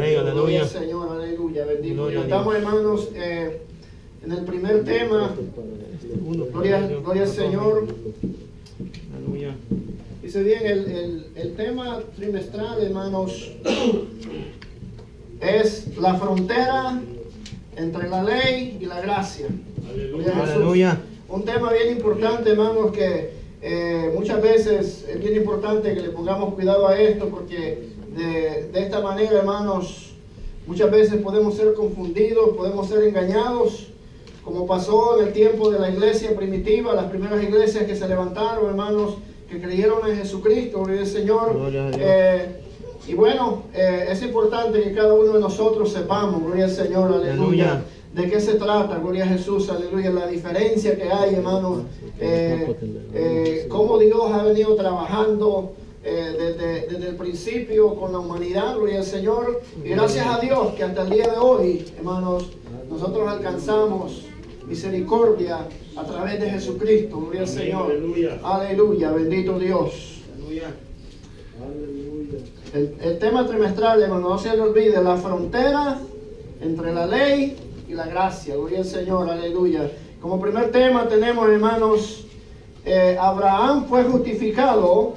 Aleluya, Señor, aleluya, bendito. Estamos, hermanos, en el primer tema. Gloria al Señor. Aleluya. Dice bien, el tema trimestral, hermanos, es la frontera entre la ley y la gracia. Aleluya. Un tema bien importante, hermanos, que muchas veces es bien importante que le pongamos cuidado a esto, porque de esta manera, hermanos, muchas veces podemos ser confundidos, podemos ser engañados, como pasó en el tiempo de la iglesia primitiva, las primeras iglesias que se levantaron, hermanos, que creyeron en Jesucristo, gloria al Señor. Y bueno, es importante que cada uno de nosotros sepamos, gloria al Señor, aleluya, de qué se trata, gloria a Jesús, aleluya, la diferencia que hay, hermanos, cómo Dios ha venido trabajando desde el principio con la humanidad, gloria al Señor, y gracias a Dios que hasta el día de hoy, hermanos, nosotros alcanzamos misericordia a través de Jesucristo, gloria al Señor, aleluya, bendito Dios. El tema trimestral, hermano, no se le olvide, la frontera entre la ley y la gracia, gloria al Señor, aleluya. Como primer tema tenemos, hermanos, Abraham fue justificado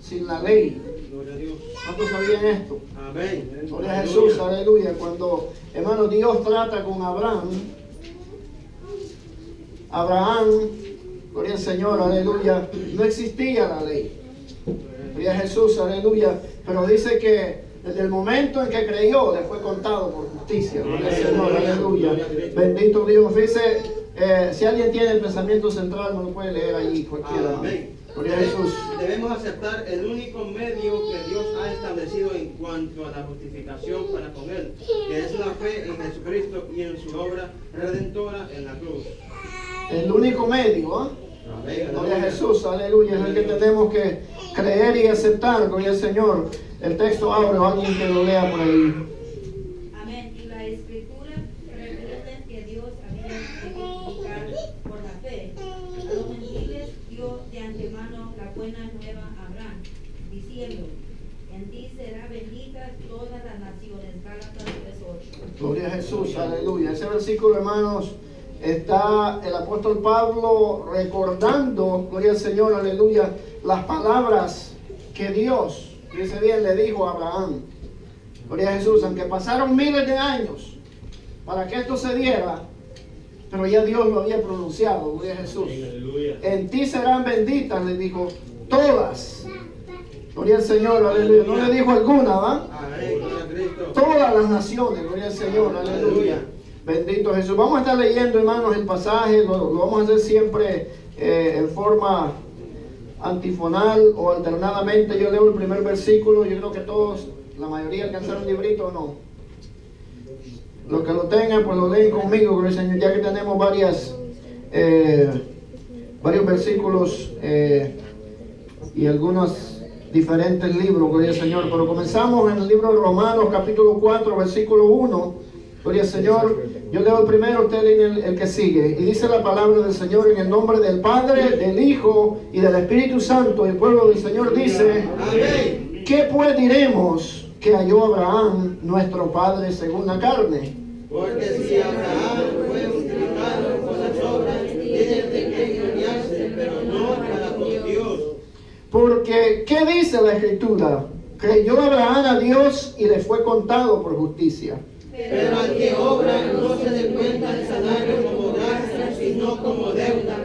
sin la ley. Gloria a Dios. ¿Cuántos sabían esto? Amén. Gloria a Jesús, aleluya. Cuando, hermano, Dios trata con Abraham, gloria al Señor, aleluya, no existía la ley. Gloria a Jesús, aleluya. Pero dice que desde el momento en que creyó, le fue contado por justicia. Gloria al Señor, aleluya. Bendito Dios. Dice, si alguien tiene el pensamiento central, no lo puede leer allí cualquiera. Amén. Gloria a Jesús. Debemos aceptar el único medio que Dios ha establecido en cuanto a la justificación para con Él, que es la fe en Jesucristo y en su obra redentora en la cruz. El único medio, Amén. Gloria a Jesús, aleluya, es el que tenemos que creer y aceptar, gloria al Señor. El texto abre, o alguien que lo lea por ahí. Amén. Y la Escritura refiere que Dios había de justificar por la fe a los gentiles, dio de antemano la buena nueva a Abraham, diciendo: en ti será bendita todas las naciones. Gálatas 3:8. Gloria a Jesús, aleluya. Ese versículo, hermanos, está el apóstol Pablo recordando, gloria al Señor, aleluya, las palabras que Dios, dice bien, le dijo a Abraham. Gloria a Jesús, aunque pasaron miles de años para que esto se diera, pero ya Dios lo había pronunciado, gloria a Jesús. En ti serán benditas, le dijo, todas. Gloria al Señor, aleluya. No le dijo alguna, ¿va? Todas las naciones, gloria al Señor, aleluya. Bendito Jesús. Vamos a estar leyendo, hermanos, el pasaje. Lo vamos a hacer siempre en forma antifonal o alternadamente. Yo leo el primer versículo. Yo creo que todos, la mayoría alcanzaron el librito o no. Los que lo tengan, pues lo leen conmigo, gloria al Señor, ya que tenemos varios versículos y algunos diferentes libros, gloria al Señor. Pero comenzamos en el libro de Romanos, capítulo 4, versículo 1. Gloria al Señor. Yo leo el primero, usted lee el que sigue. Y dice la palabra del Señor en el nombre del Padre, del Hijo y del Espíritu Santo. El pueblo del Señor dice: amén. ¿Qué pues diremos que halló Abraham, nuestro padre, según la carne? Porque si Abraham fue justificado por las obras, tiene de qué gloriarse, pero no para con Dios. Porque, ¿qué dice la Escritura? Creyó Abraham a Dios y le fue contado por justicia. Pero al que obra no se le cuenta el salario como gracia, sino como deuda.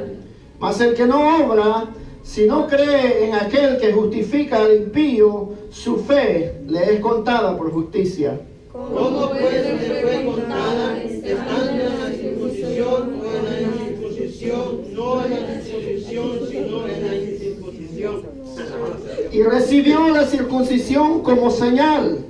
Mas el que no obra, si no cree en aquel que justifica al impío, su fe le es contada por justicia. ¿Cómo pues le fue contada, estando en la circuncisión o en la incircuncisión? No en la circuncisión, sino en la incircuncisión. Y recibió la circuncisión como señal,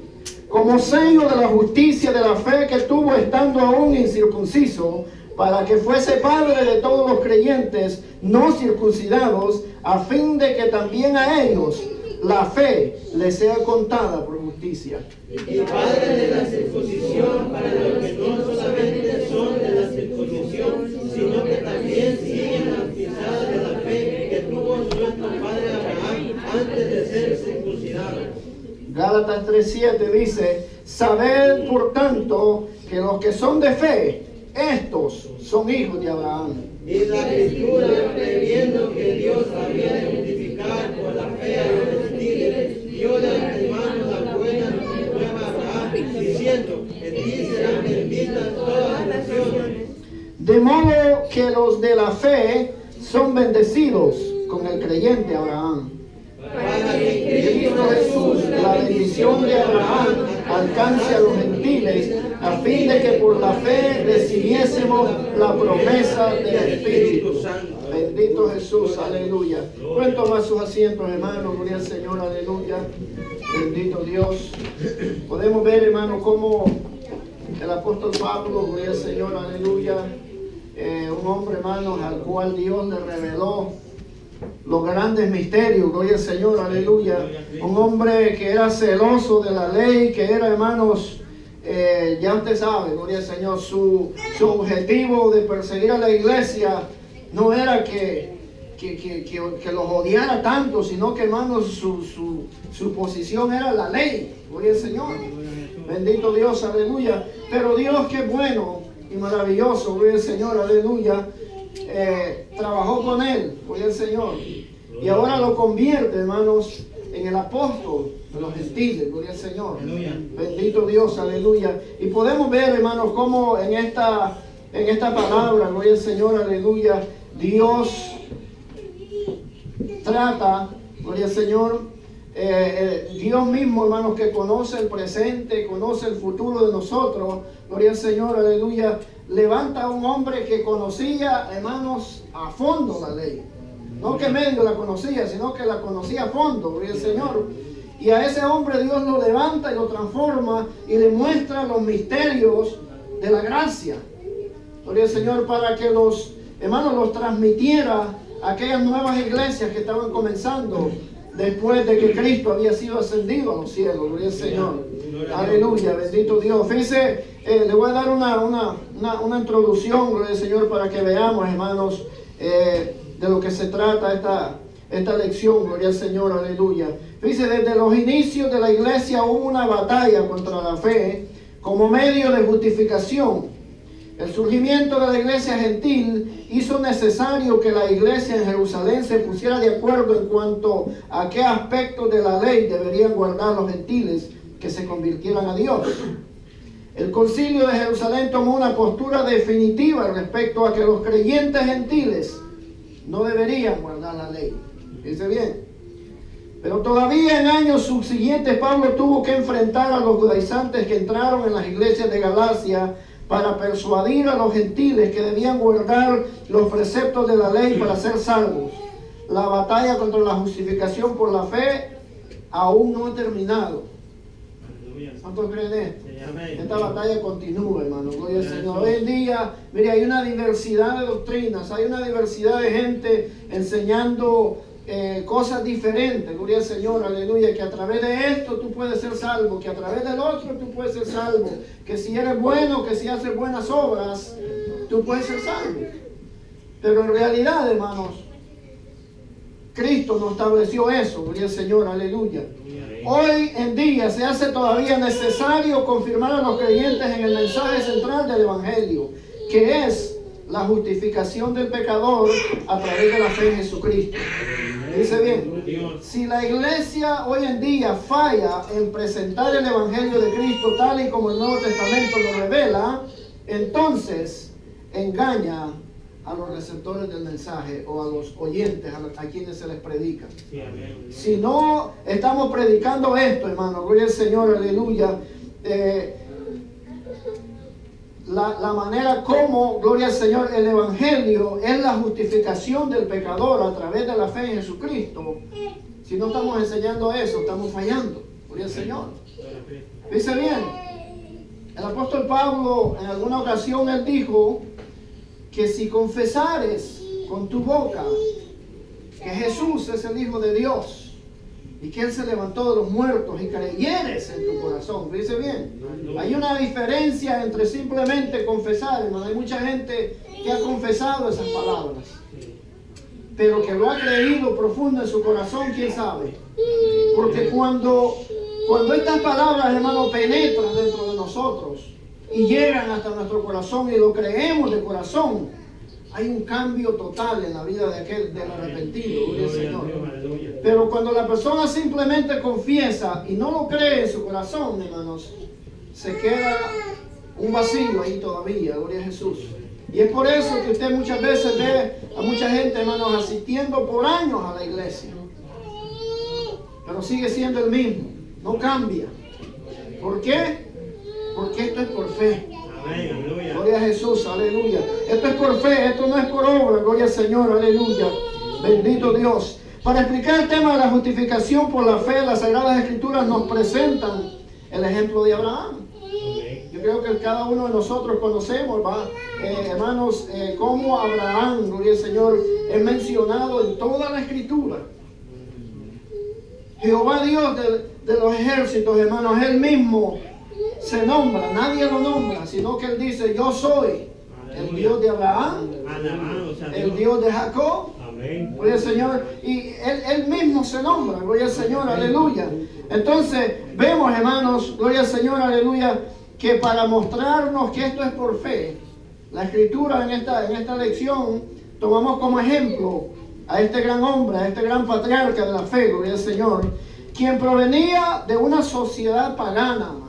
como sello de la justicia de la fe que tuvo estando aún incircunciso, para que fuese padre de todos los creyentes no circuncidados, a fin de que también a ellos la fe les sea contada por justicia. Y padre de la circuncisión para los que no solamente son de la circuncisión, sino que también siguen las pisadas de la fe que tuvo nuestro padre Abraham antes de ser circuncidado. Gálatas 3:7 dice: Sabed, por tanto, que los que son de fe, estos son hijos de Abraham. Y la Escritura, previendo que Dios había de justificar por la fe a los gentiles, dio de antemano la buena nueva a Abraham, diciendo: en ti serán benditas todas las naciones. De modo que los de la fe son bendecidos con el creyente Abraham. Para que En Cristo Jesús la bendición de Abraham alcance a los gentiles, a fin de que por la fe recibiésemos la promesa del Espíritu Santo. Bendito Jesús, aleluya. Pueden tomar sus asientos, hermanos, gloria al Señor, aleluya. Bendito Dios. Podemos ver, hermanos, cómo el apóstol Pablo, gloria al Señor, aleluya, un hombre, hermanos, al cual Dios le reveló los grandes misterios, gloria al Señor, aleluya. Un hombre que era celoso de la ley, que era, hermanos, ya usted sabe, gloria al Señor, su objetivo de perseguir a la iglesia no era que los odiara tanto, sino que, hermanos, su posición era la ley, gloria al Señor. Bendito Dios, aleluya. Pero Dios, que es bueno y maravilloso, gloria al Señor, aleluya, trabajó con él, gloria al Señor, y ahora lo convierte, hermanos, en el apóstol de los gentiles, gloria al Señor. Bendito Dios, aleluya. Y podemos ver, hermanos, cómo en esta palabra, gloria al Señor, aleluya, Dios trata, gloria al Señor, Dios mismo, hermanos, que conoce el presente, conoce el futuro de nosotros, gloria al Señor, aleluya, levanta a un hombre que conocía, hermanos, a fondo la ley. No que medio la conocía, sino que la conocía a fondo, gloria al Señor. Y a ese hombre Dios lo levanta y lo transforma y le muestra los misterios de la gracia, gloria al Señor, para que los hermanos los transmitiera a aquellas nuevas iglesias que estaban comenzando después de que Cristo había sido ascendido a los cielos, gloria al Señor. Aleluya, bendito Dios. Fíjense, le voy a dar una introducción, gloria al Señor, para que veamos, hermanos, de lo que se trata esta lección, gloria al Señor, aleluya. Fíjense, desde los inicios de la iglesia hubo una batalla contra la fe como medio de justificación. El surgimiento de la iglesia gentil hizo necesario que la iglesia en Jerusalén se pusiera de acuerdo en cuanto a qué aspectos de la ley deberían guardar los gentiles que se convirtieran a Dios. El concilio de Jerusalén tomó una postura definitiva respecto a que los creyentes gentiles no deberían guardar la ley. Fíjense bien. Pero todavía en años subsiguientes Pablo tuvo que enfrentar a los judaizantes que entraron en las iglesias de Galacia para persuadir a los gentiles que debían guardar los preceptos de la ley para ser salvos. La batalla contra la justificación por la fe aún no ha terminado. ¿Cuántos creen esto? Esta batalla continúa, hermano. Gloria al Señor. Hoy en día, mire, hay una diversidad de doctrinas, hay una diversidad de gente enseñando cosas diferentes, gloria al Señor, aleluya, que a través de esto tú puedes ser salvo, que a través del otro tú puedes ser salvo, que si eres bueno, que si haces buenas obras, tú puedes ser salvo. Pero en realidad, hermanos, Cristo no estableció eso, gloria al Señor, aleluya. Hoy en día se hace todavía necesario confirmar a los creyentes en el mensaje central del Evangelio, que es la justificación del pecador a través de la fe en Jesucristo. Dice bien, si la iglesia hoy en día falla en presentar el Evangelio de Cristo tal y como el Nuevo Testamento lo revela, entonces engaña a los receptores del mensaje o a los oyentes a quienes se les predica. Si no estamos predicando esto, hermano, gloria al Señor, aleluya, la manera como, gloria al Señor, el Evangelio es la justificación del pecador a través de la fe en Jesucristo. Si no estamos enseñando eso, estamos fallando, gloria al Señor. Dice bien, el apóstol Pablo en alguna ocasión él dijo que si confesares con tu boca que Jesús es el Hijo de Dios y que Él se levantó de los muertos y creyeres en tu corazón. Dice bien, hay una diferencia entre simplemente confesar, hermano. Hay mucha gente que ha confesado esas palabras, pero que lo ha creído profundo en su corazón, quién sabe. Porque cuando Cuando estas palabras, hermano, penetran dentro de nosotros y llegan hasta nuestro corazón y lo creemos de corazón, hay un cambio total en la vida de aquel del arrepentido, gloria al Señor. Pero cuando la persona simplemente confiesa y no lo cree en su corazón, hermanos, se queda un vacío ahí todavía, gloria a Jesús. Y es por eso que usted muchas veces ve a mucha gente, hermanos, asistiendo por años a la iglesia, pero sigue siendo el mismo, no cambia. ¿Por qué? Porque esto es por fe. Gloria a Jesús, aleluya. Esto es por fe, esto no es por obra, gloria al Señor, aleluya. Bendito Dios. Para explicar el tema de la justificación por la fe, las Sagradas Escrituras nos presentan el ejemplo de Abraham. Yo creo que cada uno de nosotros conocemos, hermanos, cómo Abraham, gloria al Señor, es mencionado en toda la Escritura. Jehová Dios de los ejércitos, hermanos, Él mismo se nombra, nadie lo nombra, sino que Él dice, yo soy el Dios de Abraham, el Dios de Jacob, gloria al Señor, y él mismo se nombra, gloria al Señor, aleluya. Entonces, vemos, hermanos, gloria al Señor, aleluya, que para mostrarnos que esto es por fe, la Escritura en esta lección, tomamos como ejemplo a este gran hombre, a este gran patriarca de la fe, gloria al Señor, quien provenía de una sociedad pagana, hermanos.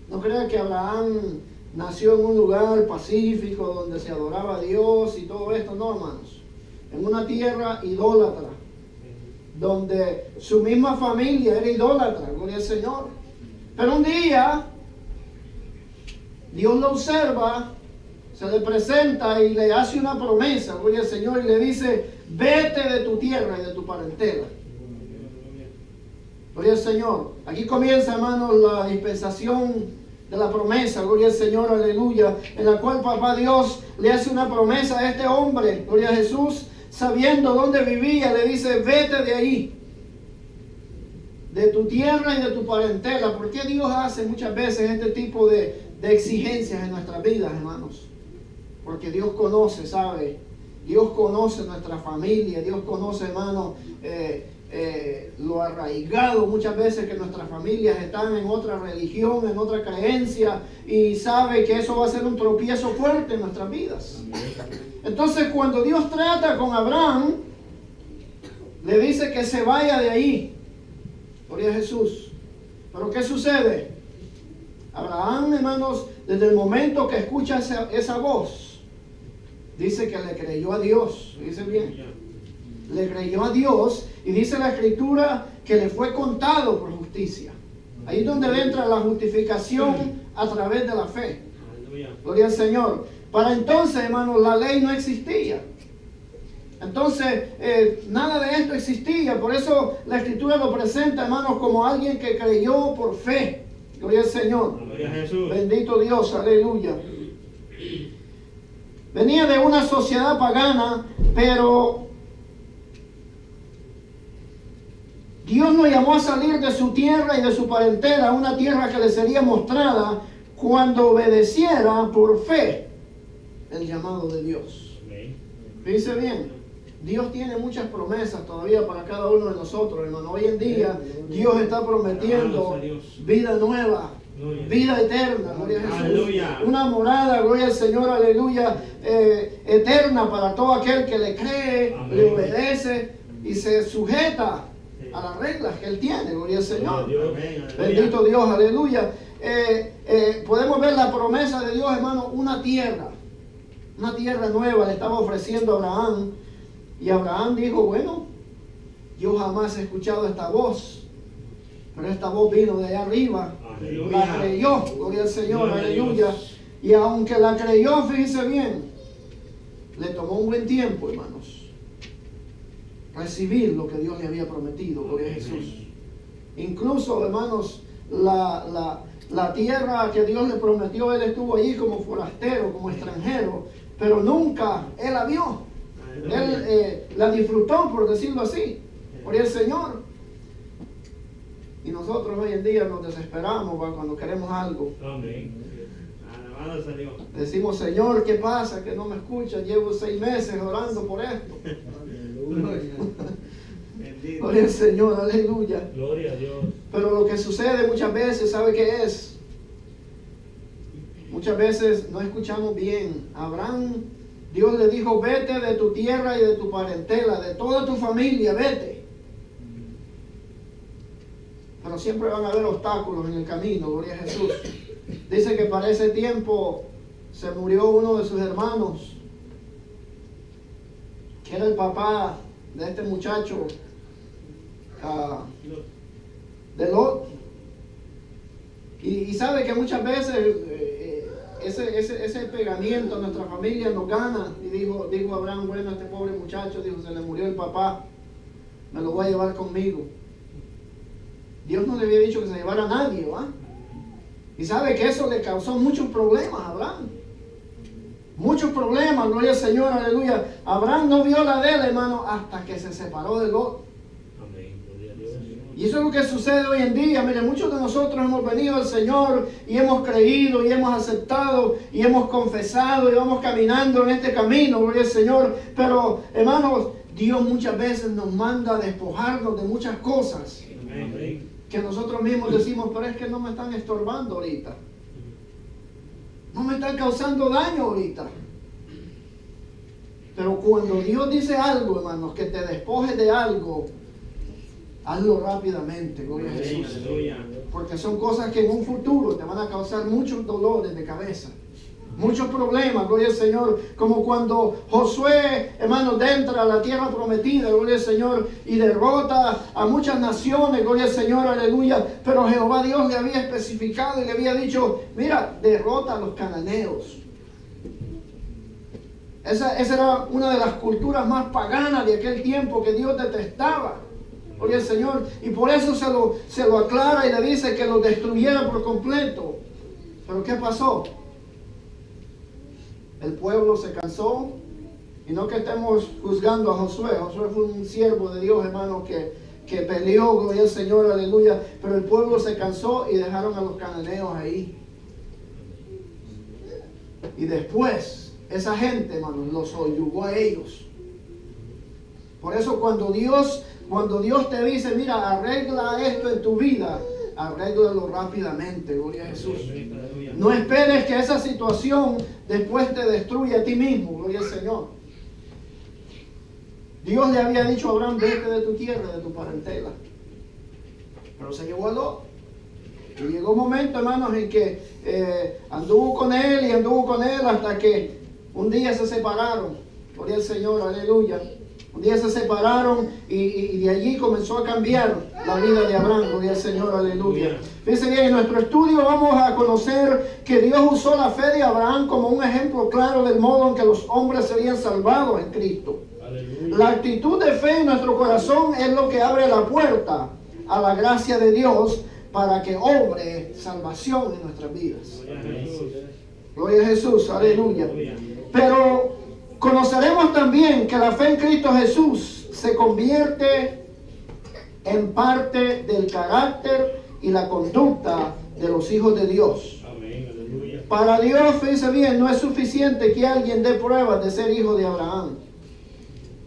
No crean que Abraham nació en un lugar pacífico donde se adoraba a Dios y todo esto, no, hermanos. En una tierra idólatra, donde su misma familia era idólatra, gloria al Señor. Pero un día, Dios lo observa, se le presenta y le hace una promesa, gloria al Señor, y le dice, vete de tu tierra y de tu parentela. Gloria al Señor. Aquí comienza, hermanos, la dispensación de la promesa, gloria al Señor, aleluya, en la cual papá Dios le hace una promesa a este hombre, gloria a Jesús, sabiendo dónde vivía, le dice, vete de ahí, de tu tierra y de tu parentela. ¿Por qué Dios hace muchas veces este tipo de exigencias en nuestras vidas, hermanos? Porque Dios conoce, ¿sabe? Dios conoce nuestra familia, Dios conoce, hermano, lo arraigado muchas veces que nuestras familias están en otra religión, en otra creencia, y sabe que eso va a ser un tropiezo fuerte en nuestras vidas. Entonces, cuando Dios trata con Abraham, le dice que se vaya de ahí. Gloria a Jesús. Pero ¿qué sucede? Abraham, hermanos, desde el momento que escucha esa voz, dice que le creyó a Dios. Dice bien. Le creyó a Dios, y dice la Escritura que le fue contado por justicia. Ahí es donde entra la justificación a través de la fe. Gloria al Señor. Para entonces, hermanos, la ley no existía. Entonces, nada de esto existía. Por eso la Escritura lo presenta, hermanos, como alguien que creyó por fe. Gloria al Señor. Gloria a Jesús. Bendito Dios, aleluya. Venía de una sociedad pagana, pero Dios nos llamó a salir de su tierra y de su parentela, una tierra que le sería mostrada cuando obedeciera por fe el llamado de Dios. Fíjense bien, Dios tiene muchas promesas todavía para cada uno de nosotros, hermano. Hoy en día Dios está prometiendo vida nueva, vida eterna, gloria a Jesús. Aleluya. Una morada, gloria al Señor, aleluya, eterna para todo aquel que le cree, le obedece y se sujeta a las reglas que Él tiene, gloria al Señor. Bendito Dios, aleluya. Podemos ver la promesa de Dios, hermano, una tierra nueva le estaba ofreciendo a Abraham. Y Abraham dijo, bueno, yo jamás he escuchado esta voz, pero esta voz vino de allá arriba. Aleluya. La creyó, gloria al Señor, aleluya. Y aunque la creyó, fíjense bien, le tomó un buen tiempo, hermanos, recibir lo que Dios le había prometido, gloria a Jesús. Incluso, hermanos, la tierra que Dios le prometió, él estuvo allí como forastero, como extranjero, pero nunca él la vio. Él la disfrutó, por decirlo así, por el Señor. Y nosotros hoy en día nos desesperamos cuando queremos algo. Amén. Alabado sea Dios. Decimos, Señor, ¿qué pasa? Que no me escuchas. Llevo 6 meses orando por esto. Gloria al Señor, aleluya. Gloria a Dios. Pero lo que sucede muchas veces, ¿sabe qué es? Muchas veces no escuchamos bien. Abraham, Dios le dijo, vete de tu tierra y de tu parentela, de toda tu familia, vete. Pero siempre van a haber obstáculos en el camino, gloria a Jesús. Dice que para ese tiempo se murió uno de sus hermanos, que era el papá de este muchacho, de Lot. Y sabe que muchas veces ese pegamiento a nuestra familia nos gana. Y dijo Abraham, bueno, este pobre muchacho, dijo, se le murió el papá, me lo voy a llevar conmigo. Dios no le había dicho que se llevara a nadie, ¿va? Y sabe que eso le causó muchos problemas a Abraham. Muchos problemas, gloria al Señor, aleluya. Abraham no vio la de él, hermano, hasta que se separó de Lot. Amén, gloria a Dios. Y eso es lo que sucede hoy en día. Mire, muchos de nosotros hemos venido al Señor y hemos creído y hemos aceptado y hemos confesado y vamos caminando en este camino, gloria al Señor. Pero, hermanos, Dios muchas veces nos manda a despojarnos de muchas cosas. Amén. Que nosotros mismos decimos, pero es que no me están estorbando ahorita. No me están causando daño ahorita. Pero cuando Dios dice algo, hermanos, que te despojes de algo, hazlo rápidamente, gloria a Jesús. Porque son cosas que en un futuro te van a causar muchos dolores de cabeza. Muchos problemas, gloria al Señor, como cuando Josué, hermanos, entra a la tierra prometida, gloria al Señor, y derrota a muchas naciones, gloria al Señor, aleluya. Pero Jehová Dios le había especificado y le había dicho, mira, derrota a los cananeos. Esa era una de las culturas más paganas de aquel tiempo que Dios detestaba, gloria al Señor. Y por eso se lo aclara y le dice que lo destruyera por completo. Pero ¿qué pasó? El pueblo se cansó, y no que estemos juzgando a Josué. Josué fue un siervo de Dios, hermano, que peleó, gloria al Señor, aleluya. Pero el pueblo se cansó y dejaron a los cananeos ahí. Y después, esa gente, hermano, los oyugó a ellos. Por eso cuando Dios te dice, mira, arregla esto en tu vida, arréglalo rápidamente, gloria a Jesús. No esperes que esa situación después te destruya a ti mismo, gloria al Señor. Dios le había dicho a Abraham, vete de tu tierra, de tu parentela. Pero se llevó a Lot. Y llegó un momento, hermanos, en que anduvo con él hasta que un día se separaron. Gloria al Señor, aleluya. Un día se separaron y de allí comenzó a cambiar la vida de Abraham, gloria al Señor, aleluya. Fíjense bien, en nuestro estudio vamos a conocer que Dios usó la fe de Abraham como un ejemplo claro del modo en que los hombres serían salvados en Cristo. Aleluya. La actitud de fe en nuestro corazón es lo que abre la puerta a la gracia de Dios para que obre salvación en nuestras vidas. Gloria a Jesús, aleluya. Pero conoceremos también que la fe en Cristo Jesús se convierte en parte del carácter y la conducta de los hijos de Dios. Amén, aleluya. Para Dios, fíjense bien, no es suficiente que alguien dé pruebas de ser hijo de Abraham.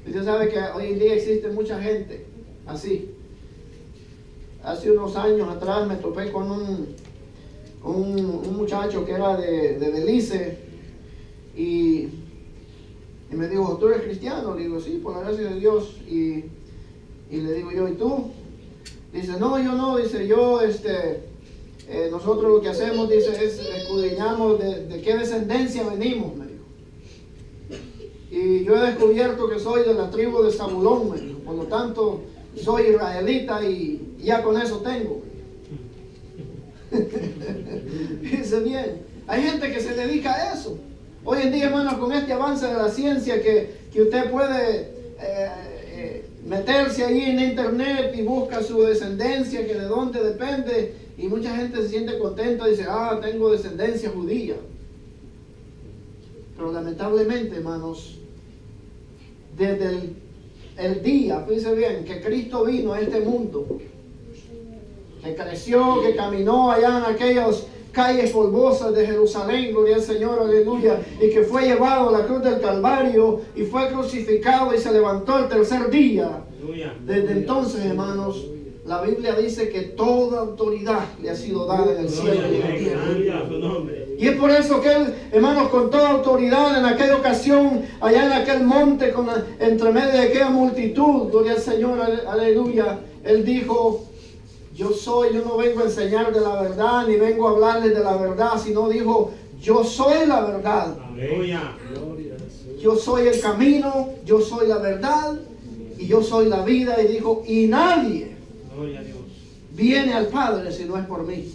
Usted sabe que hoy en día existe mucha gente así. Hace unos años atrás me topé con un muchacho que era de Belice y me dijo, ¿tú eres cristiano? Le digo, sí, por la gracia de Dios. Y le digo yo, ¿y tú? Dice, no, yo no. Dice, yo, nosotros lo que hacemos, dice, es escudriñamos de qué descendencia venimos, me dijo. Y yo he descubierto que soy de la tribu de Zabulón, me dijo. Por lo tanto, soy israelita y ya con eso tengo. Dice, bien, hay gente que se dedica a eso. Hoy en día, hermanos, con este avance de la ciencia que usted puede meterse ahí en internet y busca su descendencia, que de dónde depende, y mucha gente se siente contenta y dice, tengo descendencia judía. Pero lamentablemente, hermanos, desde el día, fíjense bien, que Cristo vino a este mundo, que creció, que caminó allá en aquellos calles polvosas de Jerusalén, gloria al Señor, aleluya, y que fue llevado a la cruz del Calvario y fue crucificado y se levantó el tercer día. Desde entonces, hermanos, la Biblia dice que toda autoridad le ha sido dada en el cielo y en la tierra. Y es por eso que él, hermanos, con toda autoridad en aquella ocasión, allá en aquel monte, entre medio de aquella multitud, gloria al Señor, aleluya, él dijo: yo no vengo a enseñar de la verdad, ni vengo a hablarles de la verdad, sino dijo: yo soy la verdad. Yo soy el camino, yo soy la verdad, y yo soy la vida. Y dijo: y nadie viene al Padre si no es por mí.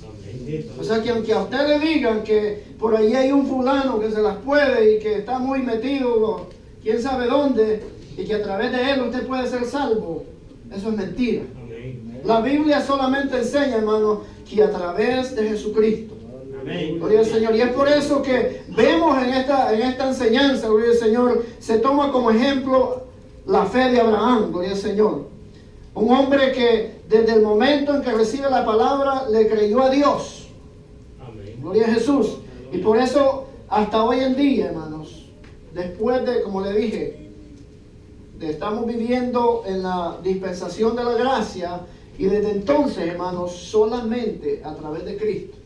O sea que aunque a usted le digan que por ahí hay un fulano que se las puede y que está muy metido, quién sabe dónde, y que a través de él usted puede ser salvo, eso es mentira. La Biblia solamente enseña, hermano, que a través de Jesucristo. Gloria al Señor. Y es por eso que vemos en esta enseñanza, gloria al Señor, se toma como ejemplo la fe de Abraham, gloria al Señor. Un hombre que desde el momento en que recibe la palabra le creyó a Dios. Gloria a Jesús. Y por eso hasta hoy en día, hermanos, después de, como le dije, estamos viviendo en la dispensación de la gracia, y desde entonces, hermanos, solamente a través de Cristo.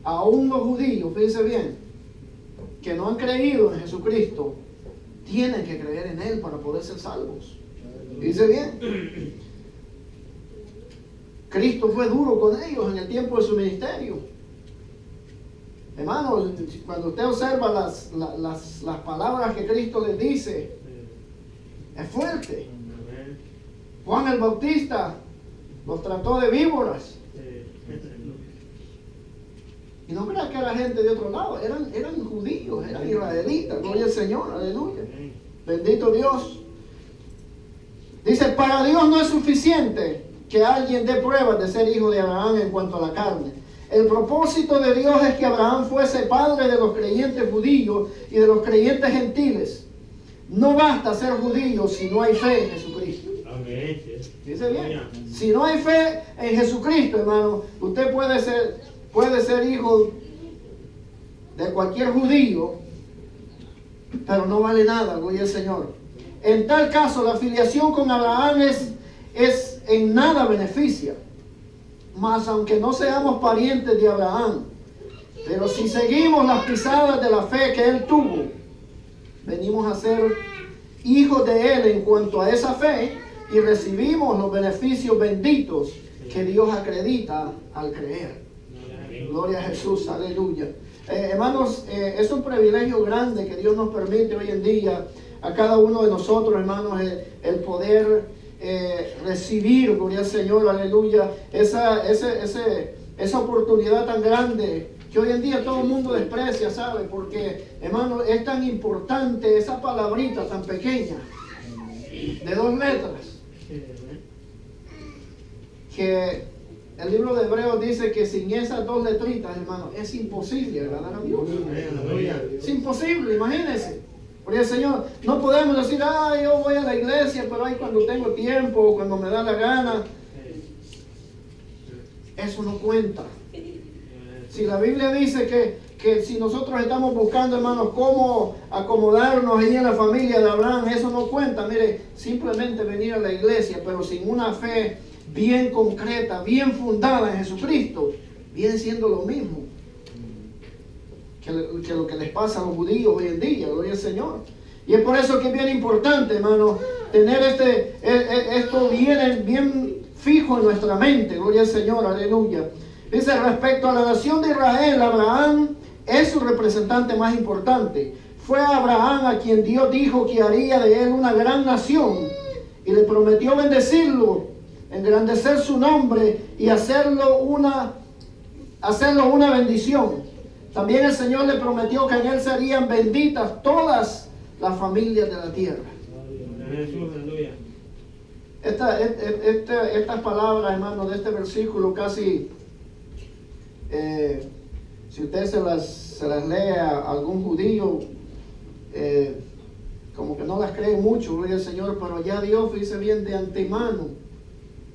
Aún los judíos, fíjense bien, que no han creído en Jesucristo, tienen que creer en Él para poder ser salvos. Fíjense bien, Cristo fue duro con ellos en el tiempo de su ministerio. Hermanos, cuando usted observa las palabras que Cristo les dice, es fuerte. Juan el Bautista los trató de víboras. Y no creas que era gente de otro lado, eran judíos, eran israelitas. Gloria al Señor, aleluya. Bendito Dios. Dice: para Dios no es suficiente que alguien dé pruebas de ser hijo de Abraham en cuanto a la carne. El propósito de Dios es que Abraham fuese padre de los creyentes judíos y de los creyentes gentiles. No basta ser judío si no hay fe en Jesucristo. Dice bien, si no hay fe en Jesucristo, hermano, usted puede ser hijo de cualquier judío, pero no vale nada, gloria al Señor. En tal caso, la filiación con Abraham es en nada beneficia. Mas aunque no seamos parientes de Abraham, pero si seguimos las pisadas de la fe que él tuvo, venimos a ser hijos de él en cuanto a esa fe, y recibimos los beneficios benditos que Dios acredita al creer. Gloria a Jesús, aleluya. Hermanos, es un privilegio grande que Dios nos permite hoy en día a cada uno de nosotros, hermanos, el poder recibir, gloria al Señor, aleluya, esa oportunidad tan grande que hoy en día todo el mundo desprecia, ¿sabe? Porque, hermano, es tan importante esa palabrita tan pequeña de 2 letras, que el libro de Hebreos dice que sin esas 2 letritas, hermano, es imposible agradar a Dios. Es imposible, imagínense. Porque el Señor, no podemos decir: yo voy a la iglesia, pero ahí cuando tengo tiempo o cuando me da la gana. Eso no cuenta. Si la Biblia dice que si nosotros estamos buscando, hermanos, cómo acomodarnos ahí en la familia de Abraham, eso no cuenta. Mire, simplemente venir a la iglesia, pero sin una fe bien concreta, bien fundada en Jesucristo, viene siendo lo mismo que lo que les pasa a los judíos hoy en día, gloria al Señor. Y es por eso que es bien importante, hermano, tener esto bien fijo en nuestra mente, gloria al Señor, aleluya. Dice: respecto a la nación de Israel, Abraham es su representante más importante. Fue Abraham a quien Dios dijo que haría de él una gran nación, y le prometió bendecirlo, engrandecer su nombre y hacerlo una bendición. También el Señor le prometió que en él serían benditas todas las familias de la tierra. Estas palabras, hermano, de este versículo casi, si usted se las lee a algún judío, como que no las cree mucho, gloria al Señor, pero ya Dios dice bien de antemano,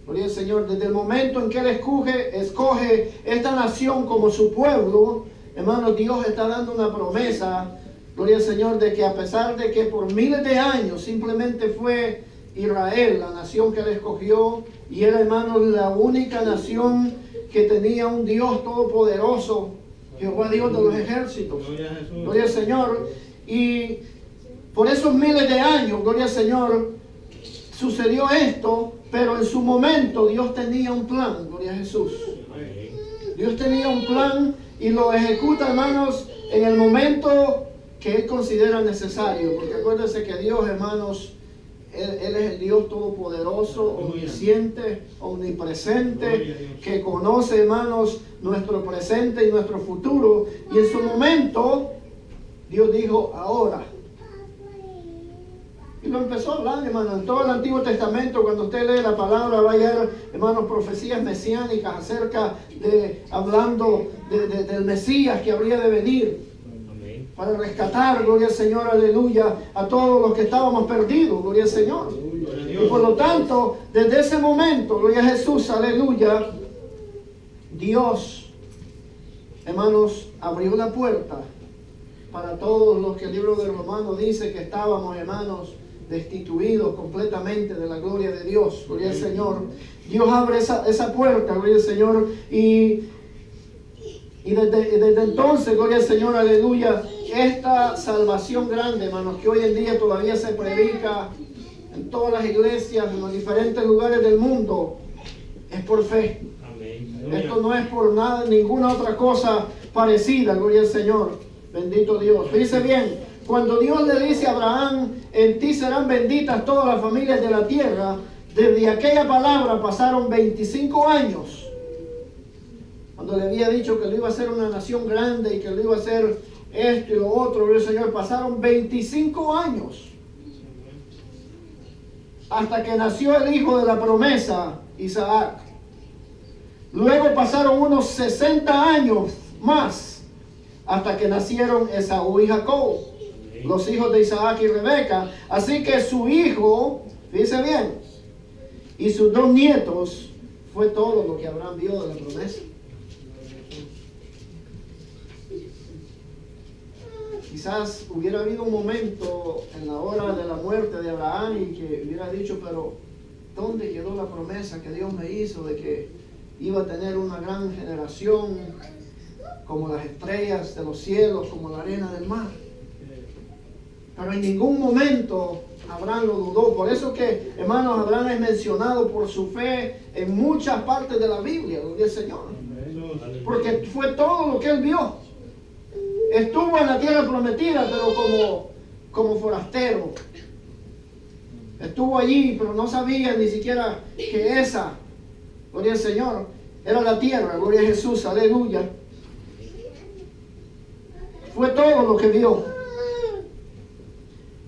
gloria al Señor, desde el momento en que Él escoge esta nación como su pueblo, hermano, Dios está dando una promesa, gloria al Señor, de que a pesar de que por miles de años simplemente fue Israel, la nación que él escogió, y era, hermanos, la única nación que tenía un Dios todopoderoso, Jehová Dios de los ejércitos. Gloria a Jesús. Gloria al Señor. Y por esos miles de años, gloria al Señor, sucedió esto, pero en su momento Dios tenía un plan, gloria a Jesús. Amén. Dios tenía un plan y lo ejecuta, hermanos, en el momento que Él considera necesario. Porque acuérdense que Dios, hermanos, Él es el Dios todopoderoso, omnisciente, omnipresente, que conoce, hermanos, nuestro presente y nuestro futuro. Y en su momento, Dios dijo, ahora. Y lo empezó a hablar, hermano, en todo el Antiguo Testamento. Cuando usted lee la palabra, va a hallar, hermanos, profecías mesiánicas acerca de, hablando del Mesías que habría de venir Amén. para rescatar, gloria al Señor, aleluya, a todos los que estábamos perdidos, gloria al Señor. Gloria a Y Dios. por lo tanto, desde ese momento, gloria a Jesús, aleluya, Dios, hermanos, abrió la puerta para todos los que el libro de Romanos dice que estábamos, hermanos, destituidos completamente de la gloria de Dios, gloria al Señor. Dios abre esa puerta, gloria al Señor, y desde entonces, gloria al Señor, aleluya, esta salvación grande, hermanos, que hoy en día todavía se predica en todas las iglesias, en los diferentes lugares del mundo, es por fe. Amén. Esto no es por nada, ninguna otra cosa parecida, gloria al Señor. Bendito Dios. Dice bien, cuando Dios le dice a Abraham, en ti serán benditas todas las familias de la tierra, desde aquella palabra pasaron 25 años. Cuando le había dicho que lo iba a hacer una nación grande y que lo iba a hacer esto y lo otro, gloria al Señor, pasaron 25 años. Hasta que nació el hijo de la promesa, Isaac. Luego pasaron unos 60 años más, hasta que nacieron Esaú y Jacob, los hijos de Isaac y Rebeca. Así que su hijo, fíjese bien, y sus 2 nietos, fue todo lo que Abraham vio de la promesa. Quizás hubiera habido un momento en la hora de la muerte de Abraham y que hubiera dicho, pero ¿dónde quedó la promesa que Dios me hizo de que iba a tener una gran generación como las estrellas de los cielos, como la arena del mar? Pero en ningún momento Abraham lo dudó. Por eso que, hermanos, Abraham es mencionado por su fe en muchas partes de la Biblia, gloria al Señor. Porque fue todo lo que él vio. Estuvo en la tierra prometida, pero como forastero. Estuvo allí, pero no sabía ni siquiera que esa, gloria al Señor, era la tierra, gloria a Jesús, aleluya. Fue todo lo que vio.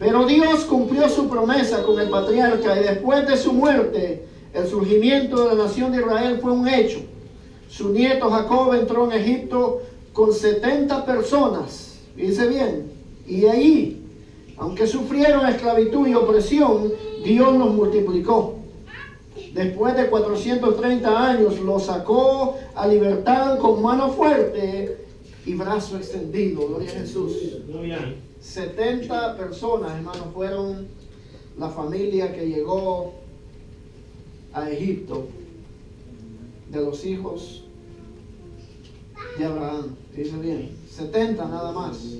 Pero Dios cumplió su promesa con el patriarca y después de su muerte, el surgimiento de la nación de Israel fue un hecho. Su nieto Jacob entró en Egipto con 70 personas, dice bien, y allí, aunque sufrieron esclavitud y opresión, Dios los multiplicó. Después de 430 años, los sacó a libertad con mano fuerte y brazo extendido, gloria a Jesús. 70 personas, hermanos, fueron la familia que llegó a Egipto de los hijos de Abraham. Dice bien, 70 nada más.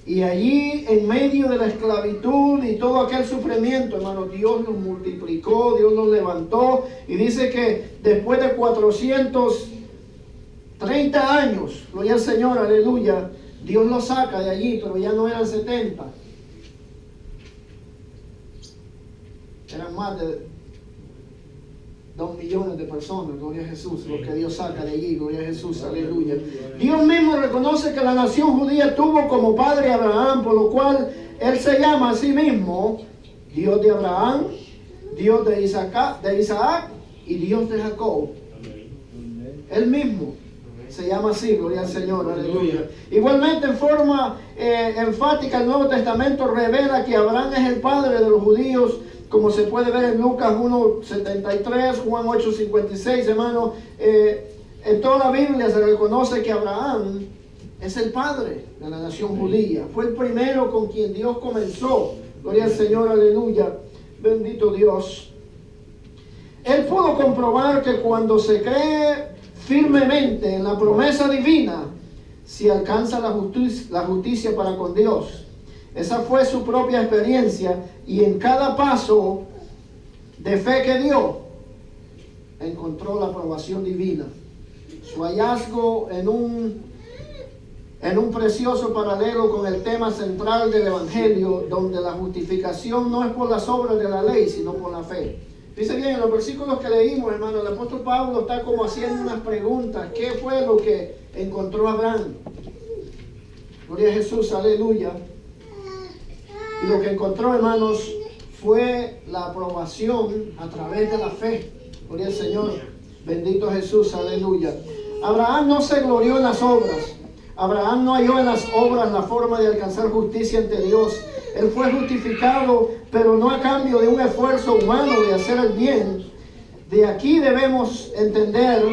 Y allí, en medio de la esclavitud y todo aquel sufrimiento, hermano, Dios los multiplicó, Dios los levantó. Y dice que después de 430 años, gloria al Señor, aleluya, Dios los saca de allí, pero ya no eran 70. Eran más de 2 millones de personas, gloria a Jesús, lo que Dios saca de allí, gloria a Jesús, aleluya. Dios mismo reconoce que la nación judía tuvo como padre a Abraham, por lo cual Él se llama a sí mismo Dios de Abraham, Dios de Isaac y Dios de Jacob. Él mismo se llama así, gloria al Señor, aleluya. Igualmente, en forma enfática, el Nuevo Testamento revela que Abraham es el padre de los judíos, como se puede ver en Lucas 1:73, Juan 8:56, hermano. En toda la Biblia se reconoce que Abraham es el padre de la nación judía. Fue el primero con quien Dios comenzó. Gloria al Señor, aleluya. bendito Dios, él pudo comprobar que cuando se cree firmemente en la promesa divina, se alcanza la justicia para con Dios. Esa fue su propia experiencia, y en cada paso de fe que dio, encontró la aprobación divina. Su hallazgo en un precioso paralelo con el tema central del Evangelio, donde la justificación no es por las obras de la ley, sino por la fe. Dice bien, en los versículos que leímos, hermano, el apóstol Pablo está como haciendo unas preguntas. ¿Qué fue lo que encontró Abraham? Gloria a Jesús, aleluya. Y lo que encontró, hermanos, fue la aprobación a través de la fe. Gloria al Señor, bendito Jesús, aleluya. Abraham no se glorió en las obras. Abraham no halló en las obras la forma de alcanzar justicia ante Dios. Él fue justificado, pero no a cambio de un esfuerzo humano de hacer el bien. De aquí debemos entender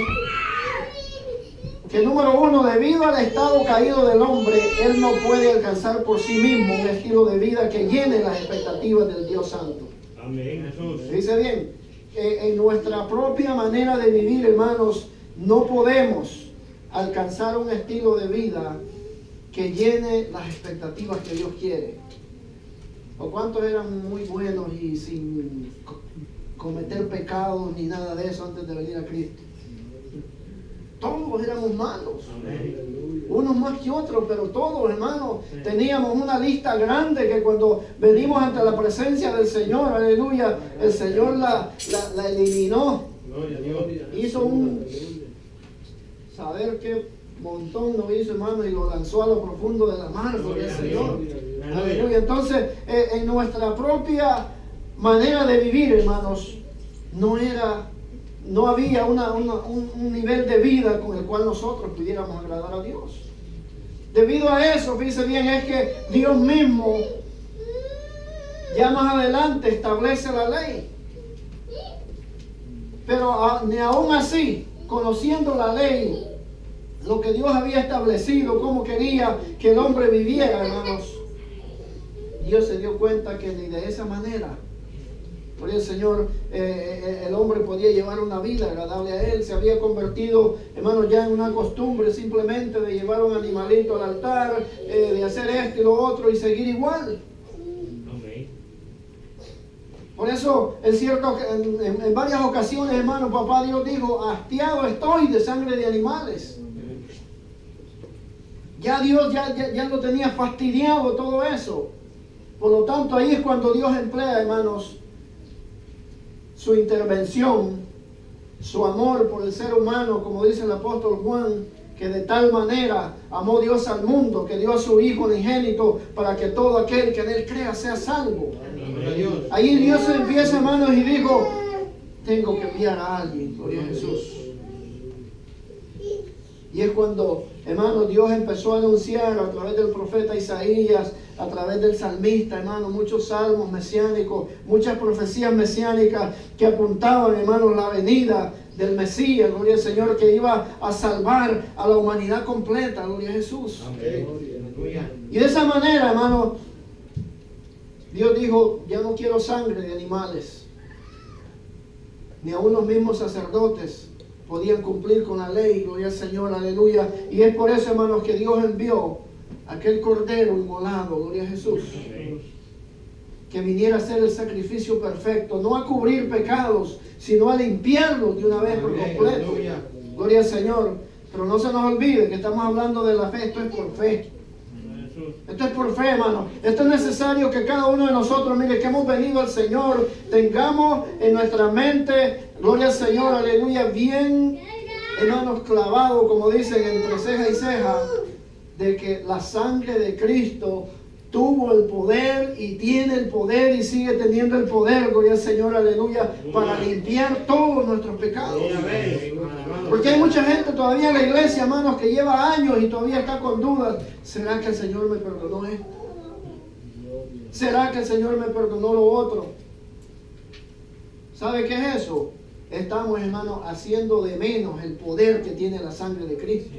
que, número uno, debido al estado caído del hombre, él no puede alcanzar por sí mismo un estilo de vida que llene las expectativas del Dios Santo. Amén, Jesús. Dice bien, en nuestra propia manera de vivir, hermanos, no podemos alcanzar un estilo de vida que llene las expectativas que Dios quiere. ¿O cuántos eran muy buenos y sin cometer pecados ni nada de eso antes de venir a Cristo? Todos éramos malos. Amén. Unos más que otros, pero todos, hermanos, teníamos una lista grande que cuando venimos ante la presencia del Señor, aleluya, el Señor la eliminó. Gloria a Dios. Hizo un saber qué montón lo hizo, hermano, y lo lanzó a lo profundo de la mar, gloria al Señor. Aleluya. Entonces, en nuestra propia manera de vivir, hermanos, no había un nivel de vida con el cual nosotros pudiéramos agradar a Dios. Debido a eso, fíjense bien, es que Dios mismo ya más adelante establece la ley. Pero ni aún así, conociendo la ley, lo que Dios había establecido, cómo quería que el hombre viviera, hermanos, Dios se dio cuenta que ni de esa manera, por el Señor, el hombre podía llevar una vida agradable a Él. Se había convertido, hermanos, ya en una costumbre simplemente de llevar un animalito al altar, de hacer esto y lo otro y seguir igual. Amén. Por eso, en varias ocasiones, hermano, papá Dios dijo: hastiado estoy de sangre de animales. Ya Dios ya lo tenía fastidiado todo eso. Por lo tanto, ahí es cuando Dios emplea, hermanos, su intervención, su amor por el ser humano, como dice el apóstol Juan, que de tal manera amó Dios al mundo, que dio a su Hijo unigénito para que todo aquel que en Él crea sea salvo. Amén. Ahí Dios empieza, hermanos, y dijo: tengo que enviar a alguien, gloria a Jesús. Y es cuando, hermanos, Dios empezó a anunciar a través del profeta Isaías, a través del salmista, hermanos, muchos salmos mesiánicos, muchas profecías mesiánicas que apuntaban, hermanos, la venida del Mesías, gloria al Señor, que iba a salvar a la humanidad completa, gloria a Jesús. Amén. Y de esa manera, hermanos, Dios dijo: ya no quiero sangre de animales. Ni aun los mismos sacerdotes podían cumplir con la ley, gloria al Señor, aleluya. Y es por eso, hermanos, que Dios envió aquel cordero inmolado, gloria a Jesús, que viniera a ser el sacrificio perfecto, no a cubrir pecados, sino a limpiarlos de una vez por completo. Gloria al Señor. Pero no se nos olvide que estamos hablando de la fe. Esto es por fe. Esto es por fe, hermano. Esto es necesario que cada uno de nosotros, mire, que hemos venido al Señor, tengamos en nuestra mente, gloria al Señor, aleluya, bien, hermanos, clavado, como dicen, entre ceja y ceja, de que la sangre de Cristo tuvo el poder y tiene el poder y sigue teniendo el poder, gloria al Señor, aleluya, para limpiar todos nuestros pecados. Porque hay mucha gente todavía en la iglesia, hermanos, que lleva años y todavía está con dudas. ¿Será que el Señor me perdonó esto? ¿Será que el Señor me perdonó lo otro? ¿Sabe qué es eso? Estamos, hermanos, haciendo de menos el poder que tiene la sangre de Cristo.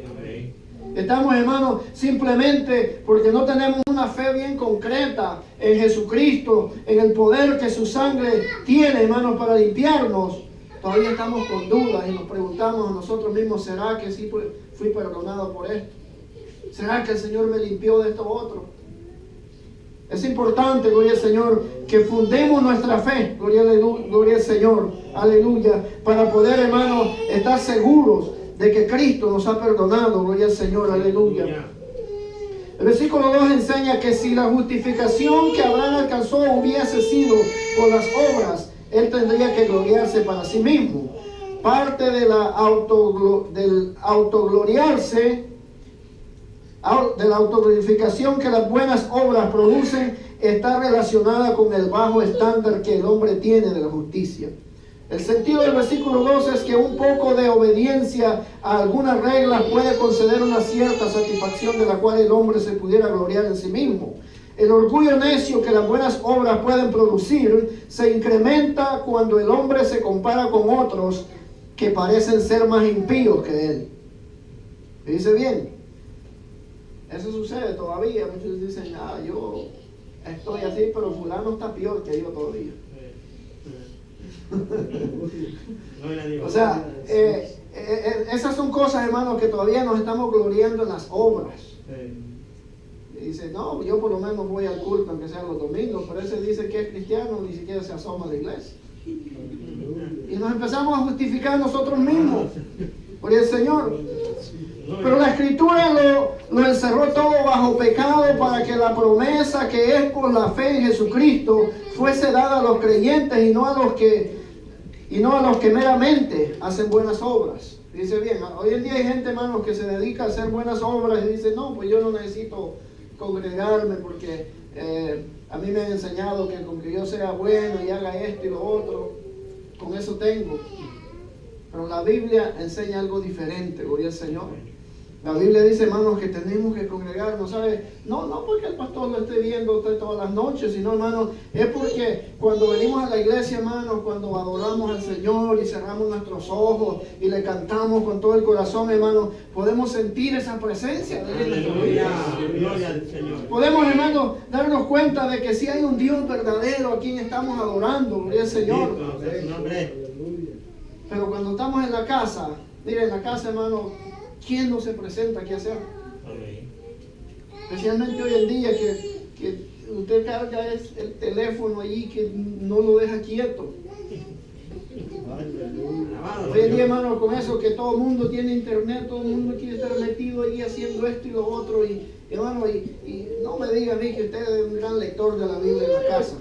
Estamos, hermanos, simplemente porque no tenemos una fe bien concreta en Jesucristo, en el poder que su sangre tiene, hermanos, para limpiarnos. Todavía estamos con dudas y nos preguntamos a nosotros mismos, ¿será que sí fui perdonado por esto? ¿Será que el Señor me limpió de esto u otro? Es importante, gloria al Señor, que fundemos nuestra fe, gloria al Señor, aleluya, para poder, hermanos, estar seguros de que Cristo nos ha perdonado, gloria al Señor, aleluya. El versículo 2 enseña que si la justificación que Abraham alcanzó hubiese sido por las obras, él tendría que gloriarse para sí mismo. Parte de la autogloriarse, de la autoglorificación que las buenas obras producen, está relacionada con el bajo estándar que el hombre tiene de la justicia. El sentido del versículo 2 es que un poco de obediencia a algunas reglas puede conceder una cierta satisfacción de la cual el hombre se pudiera gloriar en sí mismo. El orgullo necio que las buenas obras pueden producir se incrementa cuando el hombre se compara con otros que parecen ser más impíos que él. ¿Me dice bien? Eso sucede todavía. Muchos dicen, yo estoy así, pero fulano está peor que yo todavía. O sea, esas son cosas, hermanos, que todavía nos estamos gloriando en las obras. Y dice, no, yo por lo menos voy al culto aunque sea los domingos, pero ese dice que es cristiano, ni siquiera se asoma a la iglesia. Y nos empezamos a justificar nosotros mismos por el Señor. Pero la Escritura lo encerró todo bajo pecado para que la promesa que es por la fe en Jesucristo fuese dada a los creyentes y no a los que meramente hacen buenas obras. Dice bien, hoy en día hay gente, hermanos, que se dedica a hacer buenas obras y dice, no, pues yo no necesito congregarme porque a mí me han enseñado que con que yo sea bueno y haga esto y lo otro, con eso tengo. Pero la Biblia enseña algo diferente, gloria al Señor. La Biblia dice, hermanos, que tenemos que congregarnos, ¿sabe? No porque el pastor lo esté viendo usted todas las noches, sino, hermanos, es porque cuando venimos a la iglesia, hermanos, cuando adoramos al Señor y cerramos nuestros ojos y le cantamos con todo el corazón, hermanos, podemos sentir esa presencia. Aleluya, gloria al Señor. Podemos, hermanos, darnos cuenta de que si hay un Dios verdadero a quien estamos adorando, gloria al Señor. Pero cuando estamos en la casa, miren, en la casa, hermanos, ¿quién no se presenta aquí a hacer? Especialmente hoy en día que usted carga el teléfono allí que no lo deja quieto. Hoy en día, hermano, con eso que todo el mundo tiene internet, todo el mundo quiere estar metido ahí haciendo esto y lo otro. Y hermano, y no me diga a mí que usted es un gran lector de la Biblia en la casa.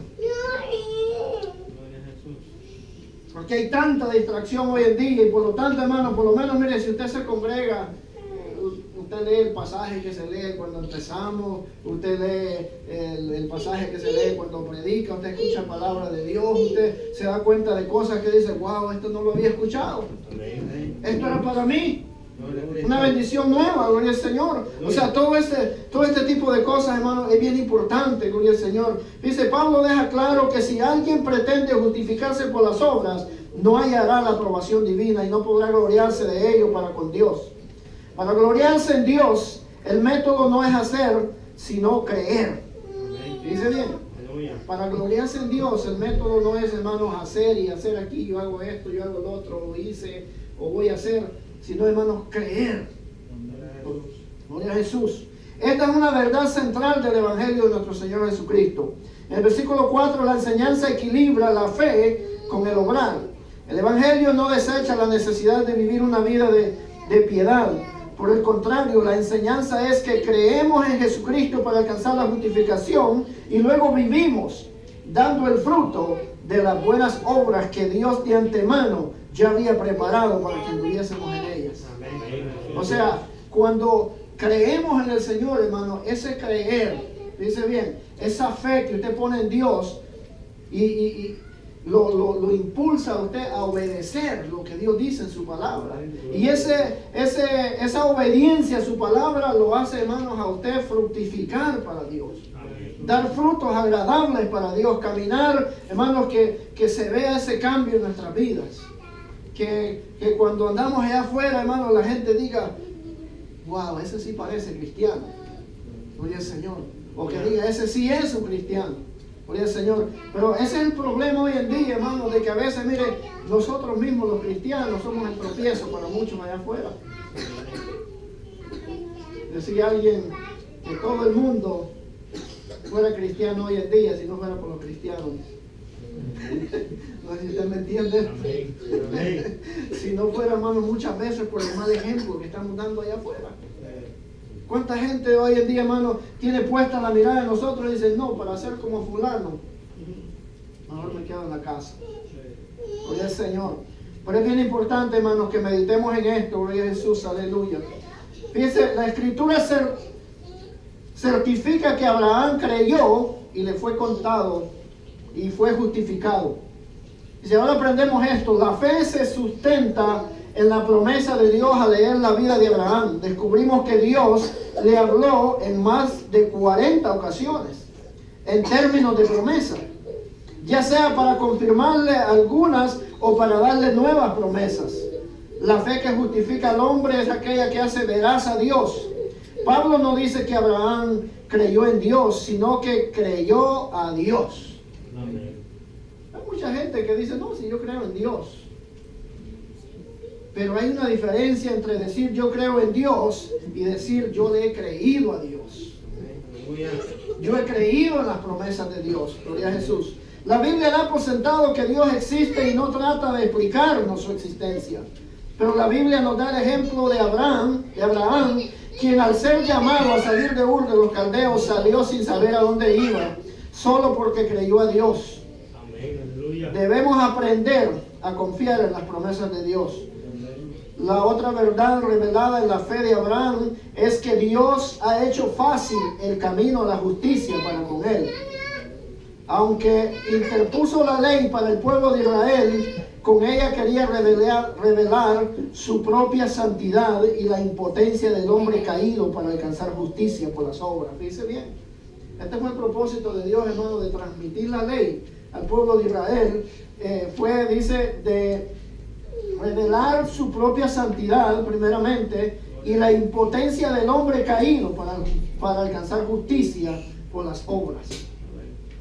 Porque hay tanta distracción hoy en día y por lo tanto, hermano, por lo menos, mire, si usted se congrega, usted lee el pasaje que se lee cuando empezamos, usted lee el pasaje que se lee cuando predica, usted escucha palabra de Dios, usted se da cuenta de cosas que dice, wow, esto no lo había escuchado. Esto era para mí. Una bendición nueva, gloria al Señor. O sea, todo este tipo de cosas, hermano, es bien importante, gloria al Señor. Dice, Pablo deja claro que si alguien pretende justificarse por las obras, no hallará la aprobación divina y no podrá gloriarse de ello para con Dios. Para gloriarse en Dios, el método no es hacer, sino creer. Dice bien. Para gloriarse en Dios, el método no es, hermanos, hacer y hacer aquí, yo hago esto, yo hago lo otro, o hice, o voy a hacer, sino, hermanos, creer. Gloria a Jesús. Esta es una verdad central del Evangelio de nuestro Señor Jesucristo. En el versículo 4, la enseñanza equilibra la fe con el obrar. El Evangelio no desecha la necesidad de vivir una vida de piedad. Por el contrario, la enseñanza es que creemos en Jesucristo para alcanzar la justificación y luego vivimos dando el fruto de las buenas obras que Dios de antemano ya había preparado para que anduviésemos en ellas. O sea, cuando creemos en el Señor, hermano, ese creer, dice bien, esa fe que usted pone en Dios y lo impulsa a usted a obedecer lo que Dios dice en su palabra. Y esa obediencia a su palabra lo hace, hermanos, a usted fructificar para Dios. Dar frutos agradables para Dios. Caminar, hermanos, que se vea ese cambio en nuestras vidas. Que cuando andamos allá afuera, hermanos, la gente diga, wow, ese sí parece cristiano. Gloria al Señor. O que diga, ese sí es un cristiano. Gloria al Señor. Pero ese es el problema hoy en día, hermano, de que a veces, mire, nosotros mismos los cristianos somos el tropiezo para muchos allá afuera. Decía alguien que todo el mundo fuera cristiano hoy en día si no fuera por los cristianos. No sé si usted me entiende. Amén. Amén. Si no fuera, hermano, muchas veces por el mal ejemplo que estamos dando allá afuera. ¿Cuánta gente hoy en día, hermano, tiene puesta la mirada en nosotros y dice, no, para ser como fulano, mejor me quedo en la casa? Gloria al Señor. Pero es bien importante, hermanos, que meditemos en esto. Gloria a Jesús, aleluya. Fíjense, la Escritura certifica que Abraham creyó y le fue contado y fue justificado. Y si ahora aprendemos esto, la fe se sustenta en la promesa de Dios. Al leer la vida de Abraham, descubrimos que Dios le habló en más de 40 ocasiones en términos de promesa, ya sea para confirmarle algunas o para darle nuevas promesas. La fe que justifica al hombre es aquella que hace veraz a Dios. Pablo no dice que Abraham creyó en Dios, sino que creyó a Dios. Amén. Hay mucha gente que dice, no, si yo creo en Dios. Pero hay una diferencia entre decir yo creo en Dios y decir yo le he creído a Dios. Yo he creído en las promesas de Dios. Gloria a Jesús. La Biblia da por sentado que Dios existe y no trata de explicarnos su existencia. Pero la Biblia nos da el ejemplo de Abraham, quien al ser llamado a salir de Ur de los Caldeos salió sin saber a dónde iba, solo porque creyó a Dios. Amén. Aleluya. Debemos aprender a confiar en las promesas de Dios. La otra verdad revelada en la fe de Abraham es que Dios ha hecho fácil el camino a la justicia para con él. Aunque interpuso la ley para el pueblo de Israel, con ella quería revelar su propia santidad y la impotencia del hombre caído para alcanzar justicia por las obras. Fíjese bien, este fue el propósito de Dios, hermano, de transmitir la ley al pueblo de Israel. Dice, de revelar su propia santidad primeramente y la impotencia del hombre caído para alcanzar justicia por las obras.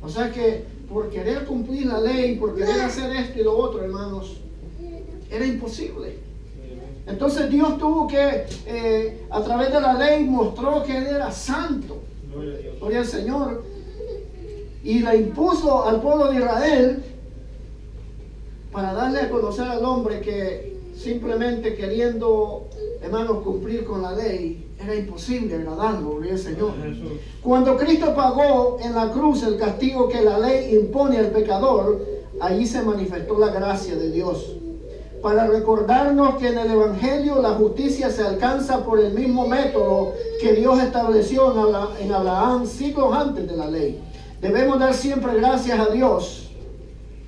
O sea que por querer cumplir la ley, por querer hacer esto y lo otro, hermanos, era imposible. Entonces Dios tuvo que, a través de la ley, mostró que Él era santo. Gloria al Señor. Y la impuso al pueblo de Israel para darle a conocer al hombre que simplemente queriendo, hermanos, cumplir con la ley, era imposible agradarlo. Gloria al Señor. Cuando Cristo pagó en la cruz el castigo que la ley impone al pecador, allí se manifestó la gracia de Dios. Para recordarnos que en el Evangelio la justicia se alcanza por el mismo método que Dios estableció en Abraham siglos antes de la ley. Debemos dar siempre gracias a Dios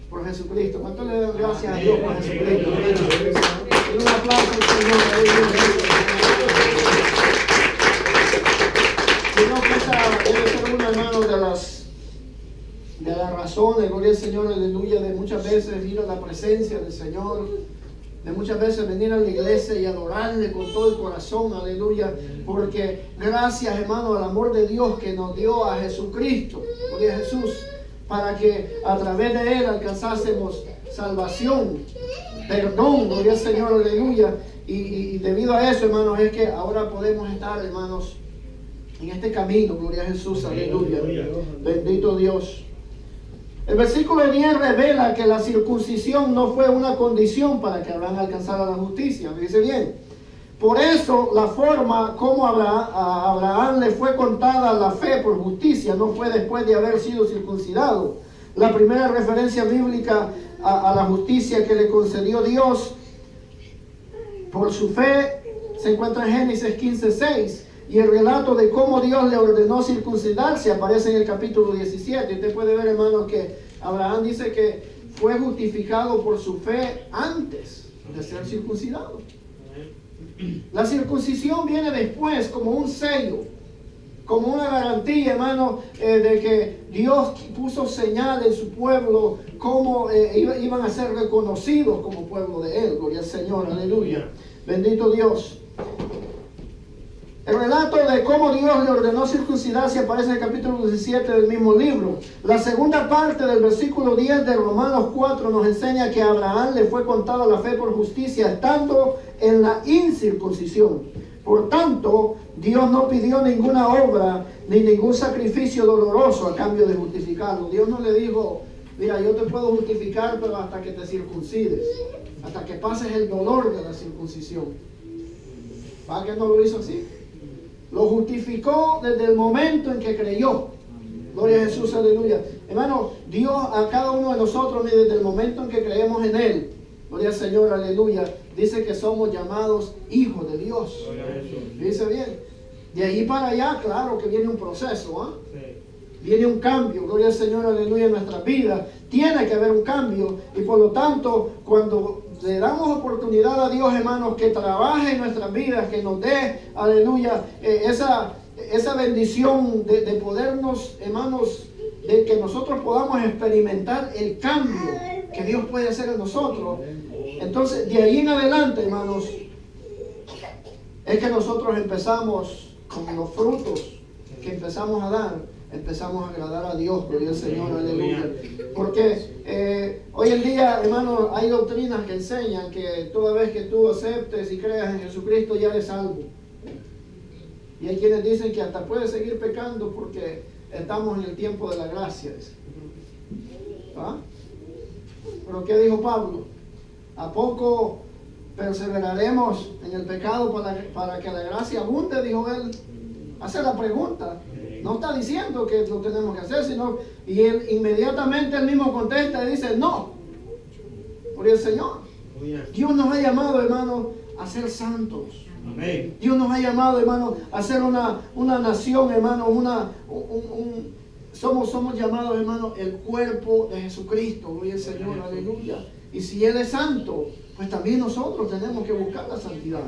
por Jesucristo. ¿Cuánto le dan gracias a Dios por Jesucristo? Un aplauso al Señor. Sino que esa debe ser una, hermano, de las razones, gloria al Señor, aleluya, de muchas veces ir a la presencia del Señor, de muchas veces venir a la iglesia y adorarle con todo el corazón, aleluya, porque gracias, hermano, al amor de Dios que nos dio a Jesucristo, gloria a Jesús, para que a través de Él alcanzásemos salvación, perdón, gloria al Señor, aleluya, y debido a eso, hermanos, es que ahora podemos estar, hermanos, en este camino, gloria a Jesús, aleluya, bendito Dios. El versículo 10 revela que la circuncisión no fue una condición para que Abraham alcanzara la justicia. Dice bien, por eso la forma como a Abraham le fue contada la fe por justicia no fue después de haber sido circuncidado. La primera referencia bíblica a la justicia que le concedió Dios por su fe se encuentra en Génesis 15:6. Y el relato de cómo Dios le ordenó circuncidarse aparece en el capítulo 17. Usted puede ver, hermano, que Abraham dice que fue justificado por su fe antes de ser circuncidado. La circuncisión viene después como un sello, como una garantía, hermano, de que Dios puso señal en su pueblo, cómo iban a ser reconocidos como pueblo de Él. Gloria al Señor, aleluya. Bendito Dios. El relato de cómo Dios le ordenó circuncidarse aparece en el capítulo 17 del mismo libro. La segunda parte del versículo 10 de Romanos 4 nos enseña que a Abraham le fue contada la fe por justicia estando en la incircuncisión. Por tanto, Dios no pidió ninguna obra ni ningún sacrificio doloroso a cambio de justificarlo. Dios no le dijo, mira, yo te puedo justificar, pero hasta que te circuncides, hasta que pases el dolor de la circuncisión. ¿Para qué no lo hizo así? Lo justificó desde el momento en que creyó. Gloria a Jesús, aleluya. Hermano, Dios a cada uno de nosotros, desde el momento en que creemos en Él, gloria al Señor, aleluya, dice que somos llamados hijos de Dios. Dice bien. De ahí para allá, claro que viene un proceso, viene un cambio, gloria al Señor, aleluya, en nuestras vidas. Tiene que haber un cambio y por lo tanto, cuando le damos oportunidad a Dios, hermanos, que trabaje en nuestras vidas, que nos dé, aleluya, esa bendición de podernos, hermanos, de que nosotros podamos experimentar el cambio que Dios puede hacer en nosotros. Entonces, de ahí en adelante, hermanos, es que nosotros empezamos con los frutos que empezamos a dar. Empezamos a agradar a Dios, gloria al Señor, aleluya. Porque hoy en día, hermanos, hay doctrinas que enseñan que toda vez que tú aceptes y creas en Jesucristo ya eres salvo. Y hay quienes dicen que hasta puedes seguir pecando porque estamos en el tiempo de la gracia. ¿Ah? Pero ¿qué dijo Pablo? ¿A poco perseveraremos en el pecado para que la gracia abunde? Dijo él. Hace la pregunta. No está diciendo que lo tenemos que hacer, sino, y él inmediatamente él mismo contesta y dice, no, por el Señor. Dios nos ha llamado, hermano, a ser santos. Amén. Dios nos ha llamado, hermano, a ser una nación, hermano, somos llamados, hermano, el cuerpo de Jesucristo, gloria al Señor, aleluya. Y si Él es santo, pues también nosotros tenemos que buscar la santidad.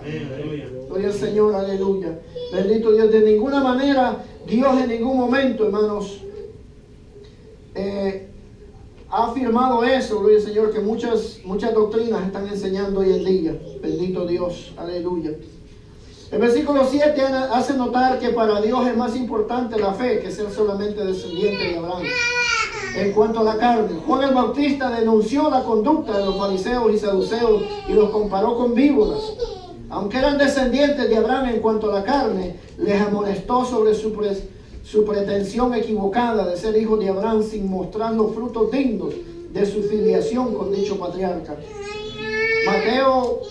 Gloria al Señor, aleluya. Bendito Dios. De ninguna manera, Dios en ningún momento, hermanos, ha afirmado eso, gloria al Señor, que muchas doctrinas están enseñando hoy en día. Bendito Dios, aleluya. El versículo 7 hace notar que para Dios es más importante la fe que ser solamente descendiente de Abraham. En cuanto a la carne, Juan el Bautista denunció la conducta de los fariseos y saduceos y los comparó con víboras. Aunque eran descendientes de Abraham en cuanto a la carne, les amonestó sobre su pretensión equivocada de ser hijos de Abraham sin mostrar los frutos dignos de su filiación con dicho patriarca. Mateo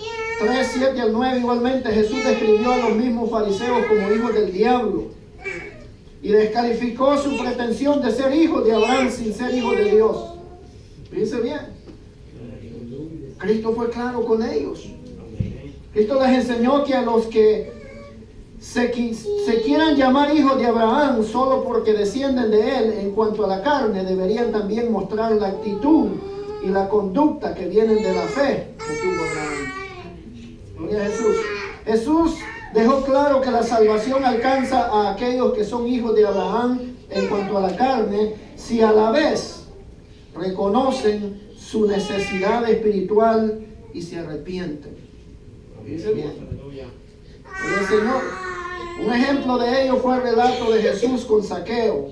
3, 7 al 9 igualmente Jesús describió a los mismos fariseos como hijos del diablo y descalificó su pretensión de ser hijos de Abraham sin ser hijos de Dios. Fíjense bien, Cristo fue claro con ellos. Cristo les enseñó que a los que se quieran llamar hijos de Abraham solo porque descienden de él en cuanto a la carne, deberían también mostrar la actitud y la conducta que vienen de la fe que tuvo Abraham. Gloria a Jesús. Jesús dejó claro que la salvación alcanza a aquellos que son hijos de Abraham en cuanto a la carne, si a la vez reconocen su necesidad espiritual y se arrepienten. Dice bien. El Señor, un ejemplo de ello fue el relato de Jesús con Zaqueo.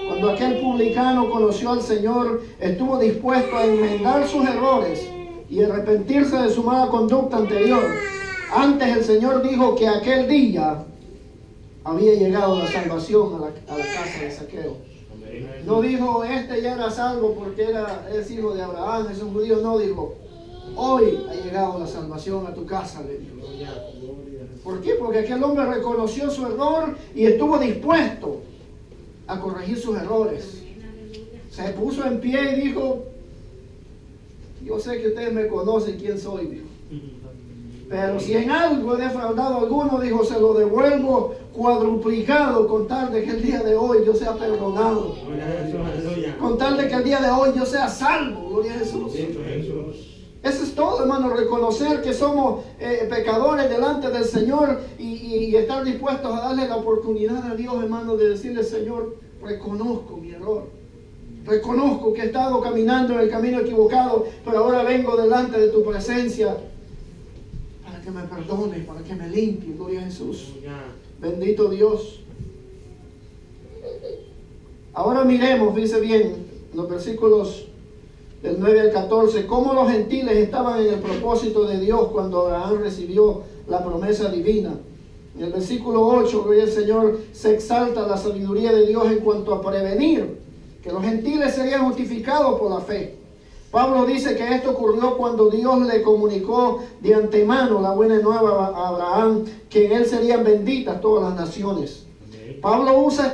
Cuando aquel publicano conoció al Señor, estuvo dispuesto a enmendar sus errores y arrepentirse de su mala conducta anterior. Antes el Señor dijo que aquel día había llegado la salvación a la casa de Zaqueo. No dijo, este ya era salvo porque es hijo de Abraham, es un judío. No, dijo, hoy ha llegado la salvación a tu casa, le dijo. ¿Por qué? Porque aquel hombre reconoció su error y estuvo dispuesto a corregir sus errores. Se puso en pie y dijo, yo sé que ustedes me conocen quién soy, dijo. Pero si en algo he defraudado a alguno, dijo, se lo devuelvo cuadruplicado con tal de que el día de hoy yo sea perdonado. Con tal de que el día de hoy yo sea salvo. Gloria a Jesús. Eso es todo, hermano, reconocer que somos pecadores delante del Señor y estar dispuestos a darle la oportunidad a Dios, hermano, de decirle, Señor, reconozco mi error. Reconozco que he estado caminando en el camino equivocado, pero ahora vengo delante de tu presencia para que me perdones, para que me limpies. Gloria a Jesús. Bendito Dios. Ahora miremos, dice bien, los versículos del 9 al 14, cómo los gentiles estaban en el propósito de Dios cuando Abraham recibió la promesa divina. En el versículo 8, gloria al Señor, se exalta la sabiduría de Dios en cuanto a prevenir que los gentiles serían justificados por la fe. Pablo dice que esto ocurrió cuando Dios le comunicó de antemano la buena nueva a Abraham, que en él serían benditas todas las naciones. Pablo usa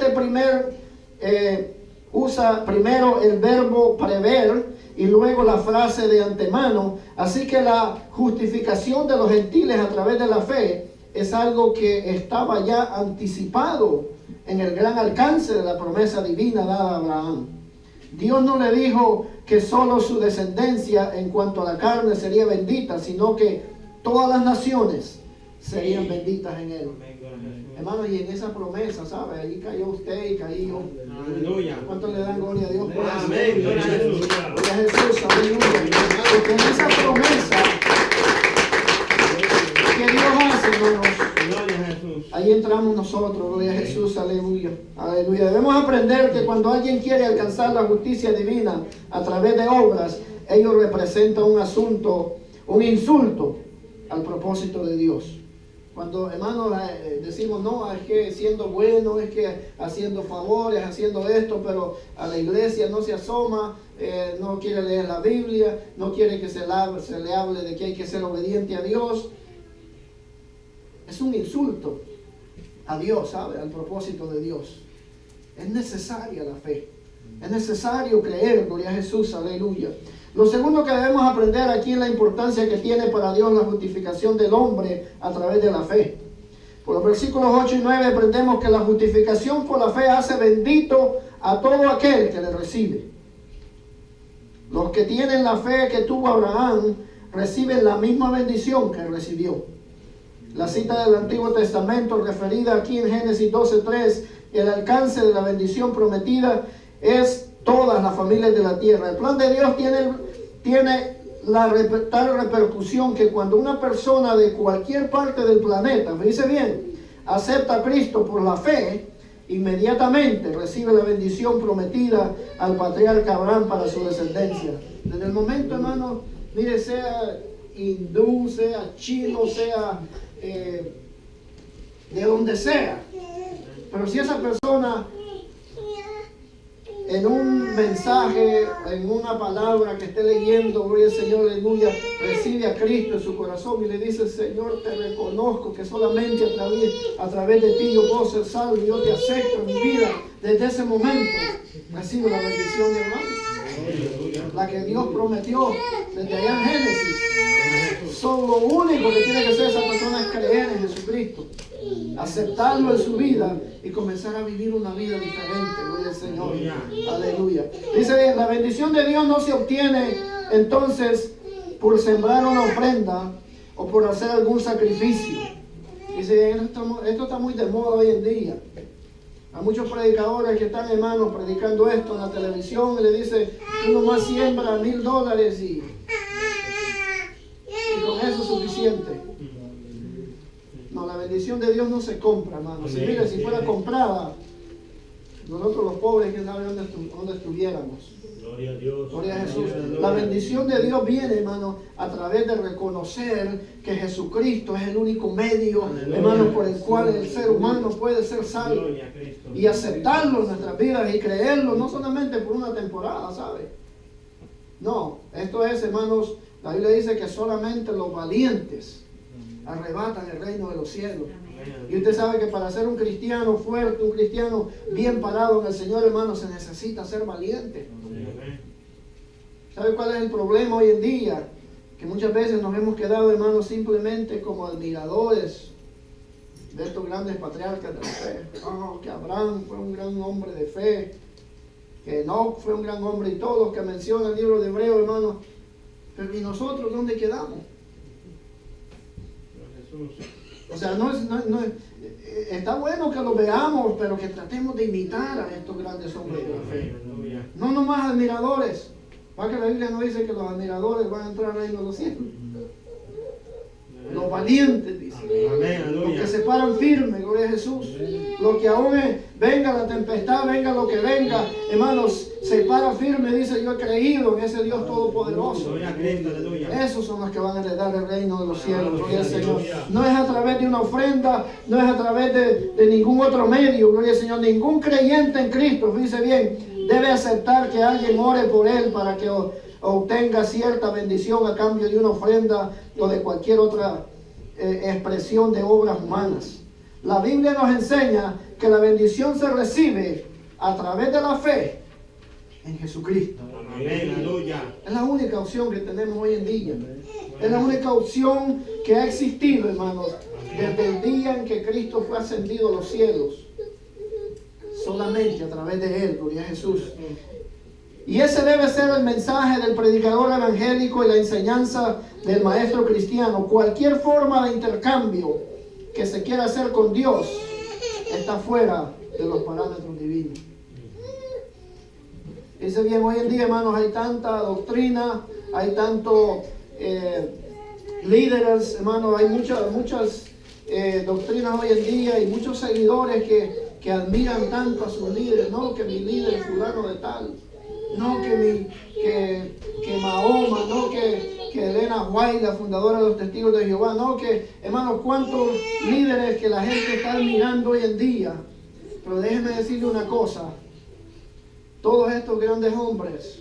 usa primero el verbo prever y luego la frase de antemano. Así que la justificación de los gentiles a través de la fe es algo que estaba ya anticipado en el gran alcance de la promesa divina dada a Abraham. Dios no le dijo que solo su descendencia en cuanto a la carne sería bendita, sino que todas las naciones serían benditas en él. Hermano, y en esa promesa, ¿sabe? Ahí cayó usted y caí yo. Aleluya. ¿Cuánto le dan gloria a Dios por eso? Amén. Gloria a Jesús. Gloria a Jesús. Aleluya. Porque en esa promesa que Dios hace, hermanos, Gloria a Jesús. ahí entramos nosotros, gloria a Jesús, aleluya, aleluya. Debemos aprender que cuando alguien quiere alcanzar la justicia divina a través de obras, ello representa un insulto al propósito de Dios. Cuando, hermanos, decimos, no, es que siendo bueno, es que haciendo favores, haciendo esto, pero a la iglesia no se asoma, no quiere leer la Biblia, no quiere que se le hable de que hay que ser obediente a Dios. Es un insulto a Dios, ¿sabe? Al propósito de Dios. Es necesaria la fe. Es necesario creer, gloria a Jesús, aleluya. Lo segundo que debemos aprender aquí es la importancia que tiene para Dios la justificación del hombre a través de la fe. Por los versículos 8 y 9 aprendemos que la justificación por la fe hace bendito a todo aquel que le recibe. Los que tienen la fe que tuvo Abraham reciben la misma bendición que recibió. La cita del Antiguo Testamento referida aquí en Génesis 12:3, el alcance de la bendición prometida es todas las familias de la tierra. El plan de Dios tiene tal repercusión que cuando una persona de cualquier parte del planeta, me dice bien, acepta a Cristo por la fe, inmediatamente recibe la bendición prometida al patriarca Abraham para su descendencia. Desde el momento, hermano, mire, sea hindú, sea chino, sea de donde sea, pero si esa persona en un mensaje, en una palabra que esté leyendo, gloria al Señor, aleluya, recibe a Cristo en su corazón y le dice, Señor, te reconozco que solamente a través de ti yo puedo ser salvo y yo te acepto en mi vida. Desde ese momento recibe la bendición de hermano, la que Dios prometió desde allá en Génesis. Lo único que tiene que hacer esa persona es creer en Jesucristo, aceptarlo en su vida y comenzar a vivir una vida diferente. Gloria al Señor. Aleluya. Dice, la bendición de Dios no se obtiene entonces por sembrar una ofrenda o por hacer algún sacrificio. Dice, esto está muy de moda hoy en día. Hay muchos predicadores que están, hermanos, predicando esto en la televisión y le dice, tú nomás siembra $1,000 y con eso es suficiente. No, la bendición de Dios no se compra, hermano. Si mire, si fuera comprada, nosotros los pobres, quién sabe dónde estuviéramos. Gloria a Dios. Gloria a Jesús. La bendición de Dios viene, hermano, a través de reconocer que Jesucristo es el único medio, hermano, por el cual el ser humano puede ser salvo. Y aceptarlo en nuestras vidas y creerlo, no solamente por una temporada, ¿sabe? No, esto es, hermanos, la Biblia dice que solamente los valientes arrebatan el reino de los cielos. Y usted sabe que para ser un cristiano fuerte, un cristiano bien parado en el Señor, hermano, se necesita ser valiente. ¿Sabe cuál es el problema hoy en día? Que muchas veces nos hemos quedado, hermanos, simplemente como admiradores de estos grandes patriarcas de la fe. Oh, que Abraham fue un gran hombre de fe, que Enoc fue un gran hombre, y todos los que menciona el libro de Hebreo, hermanos. Pero ¿y nosotros dónde quedamos? O sea, está bueno que lo veamos, pero que tratemos de imitar a estos grandes hombres de la fe. No nomás admiradores. ¿Va que la Biblia no dice que los admiradores van a entrar al reino de los cielos? Los valientes, dice. Amén, Los aleluya. que se paran firmes, gloria a Jesús. Los que aún venga la tempestad, venga lo que venga, hermanos, se para firme, dice, yo he creído en ese Dios todopoderoso. Gloria a Cristo, aleluya. Esos son los que van a heredar el reino de los cielos, gloria al Aleluya. Señor. No es a través de una ofrenda, no es a través de ningún otro medio, gloria al Señor. Ningún creyente en Cristo, fíjese bien, debe aceptar que alguien ore por él para que obtenga cierta bendición a cambio de una ofrenda o de cualquier otra expresión de obras humanas. La Biblia nos enseña que la bendición se recibe a través de la fe en Jesucristo. Amén, aleluya. Es la única opción que tenemos hoy en día. Es la única opción que ha existido, hermanos, desde el día en que Cristo fue ascendido a los cielos. Solamente a través de Él, gloria a Jesús. Y ese debe ser el mensaje del predicador evangélico y la enseñanza del maestro cristiano. Cualquier forma de intercambio que se quiera hacer con Dios está fuera de los parámetros divinos. Dice bien, hoy en día, hermanos, hay tanta doctrina, hay tanto líderes, hermanos, hay muchas doctrinas hoy en día y muchos seguidores que admiran tanto a sus líderes. No, que mi líder fulano de tal, no que Mahoma, no que Elena White, la fundadora de los Testigos de Jehová, no que, hermanos, cuántos líderes que la gente está admirando hoy en día. Pero déjeme decirle una cosa, todos estos grandes hombres,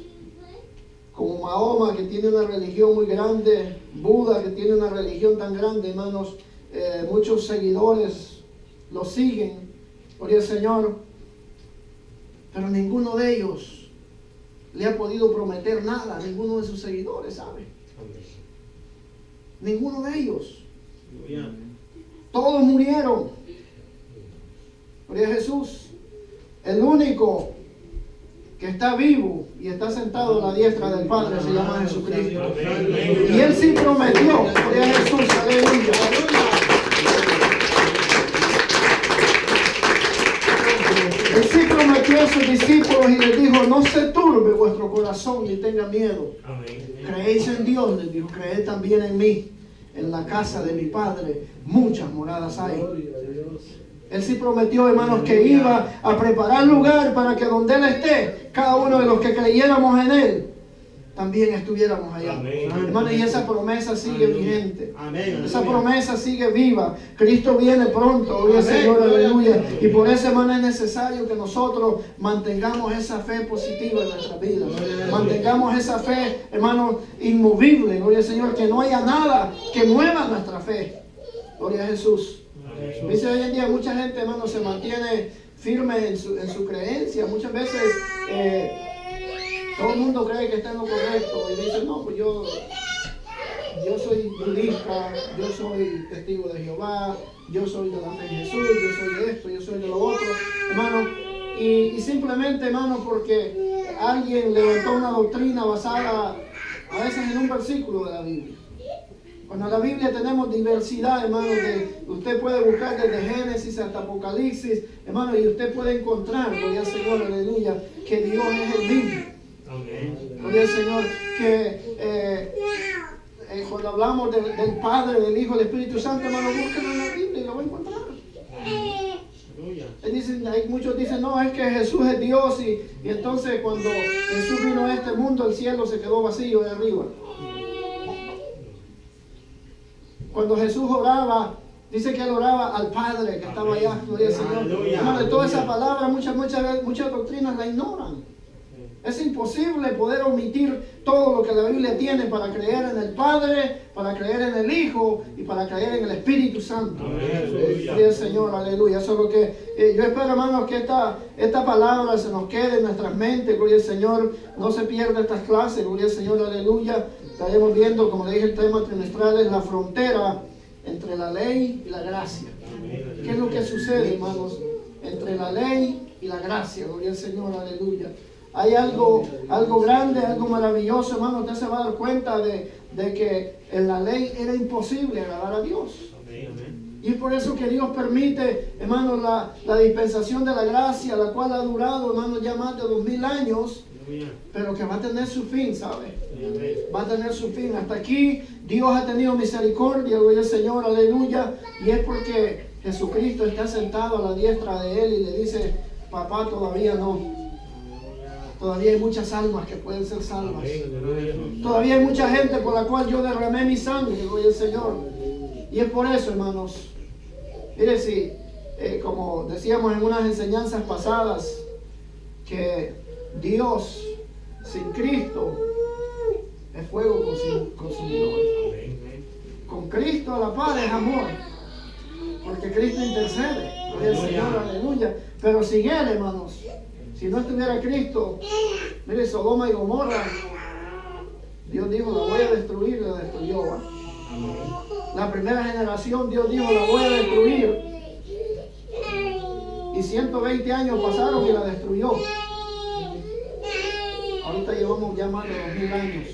como Mahoma, que tiene una religión muy grande, Buda, que tiene una religión tan grande, hermanos, muchos seguidores lo siguen, por el Señor, pero ninguno de ellos le ha podido prometer nada a ninguno de sus seguidores, ¿sabe? Ninguno de ellos. Aleluya. Todos murieron. Gloria a Jesús. El único que está vivo y está sentado a la diestra del Padre se llama Jesucristo. Y Él sí prometió, gloria a Jesús, aleluya. Él sí prometió a sus discípulos y les dijo, no se turbe vuestro corazón ni tenga miedo. Amén. Creéis en Dios, les dijo, creed también en mí. En la casa de mi Padre muchas moradas hay. Él sí prometió, hermanos, que iba a preparar lugar para que donde Él esté, cada uno de los que creyéramos en Él, también estuviéramos allá. Amén. Hermanos, y esa promesa sigue vigente. Amén. Esa promesa sigue viva. Cristo viene pronto, gloria al Señor, aleluya. Y por eso, hermano, es necesario que nosotros mantengamos esa fe positiva en nuestras vidas. Mantengamos esa fe, hermano, inmovible, gloria al Señor. Que no haya nada que mueva nuestra fe. Gloria a Jesús. Dice hoy en día mucha gente, hermano, se mantiene firme en su creencia. Muchas veces todo el mundo cree que está en lo correcto y dice, no, pues yo soy budista, yo soy testigo de Jehová, yo soy de la fe en Jesús, yo soy de esto, yo soy de lo otro, hermano. Y simplemente, hermano, porque alguien levantó una doctrina basada a veces en un versículo de la Biblia. Cuando en la Biblia tenemos diversidad, hermano, usted puede buscar desde Génesis hasta Apocalipsis, hermano, y usted puede encontrar, gloria al Señor, aleluya, que Dios es el mismo. Amén. Gloria al Señor, que cuando hablamos del Padre, del Hijo, del Espíritu Santo, hermano, búsquenlo en la Biblia y lo va a encontrar. Aleluya. Muchos dicen, no, es que Jesús es Dios y entonces cuando Jesús vino a este mundo, el cielo se quedó vacío de arriba. Cuando Jesús oraba, dice que Él oraba al Padre que estaba allá, gloria al Señor. Aleluya. Hermano, de toda esa palabra, muchas doctrinas la ignoran. Es imposible poder omitir todo lo que la Biblia tiene para creer en el Padre, para creer en el Hijo y para creer en el Espíritu Santo. Aleluya. Gloria al Señor, aleluya. Eso es lo que yo espero, hermanos, que esta palabra se nos quede en nuestras mentes. Gloria al Señor. No se pierda estas clases. Gloria al Señor, aleluya. Estaremos viendo, como le dije, el tema trimestral es la frontera entre la ley y la gracia. ¿Qué es lo que sucede, hermanos, entre la ley y la gracia? Gloria al Señor, aleluya. Hay algo grande, algo maravilloso, hermano. Usted se va a dar cuenta de que en la ley era imposible agradar a Dios. Amén. Y es por eso que Dios permite, hermano, la dispensación de la gracia, la cual ha durado, hermano, ya más de 2000 años. Aleluya. pero que va a tener su fin, ¿sabe? Amén. Va a tener su fin. Hasta aquí Dios ha tenido misericordia, gloria al Señor, aleluya. Y es porque Jesucristo está sentado a la diestra de Él y le dice, papá, todavía no. Todavía hay muchas almas que pueden ser salvas. Amén. Todavía hay mucha gente por la cual yo derramé mi sangre, gloria al Señor. Y es por eso, hermanos. Mire, si, como decíamos en unas enseñanzas pasadas, que Dios sin Cristo es fuego consumidor. Amén. Con Cristo a la par es amor, porque Cristo intercede, gloria al Señor, aleluya. Pero sin Él, hermanos, si no estuviera Cristo, mire, Sodoma y Gomorra, Dios dijo, la voy a destruir, y la destruyó. ¿Va? La primera generación, Dios dijo, la voy a destruir, y 120 años pasaron y la destruyó. Ahorita llevamos ya más de 2000 años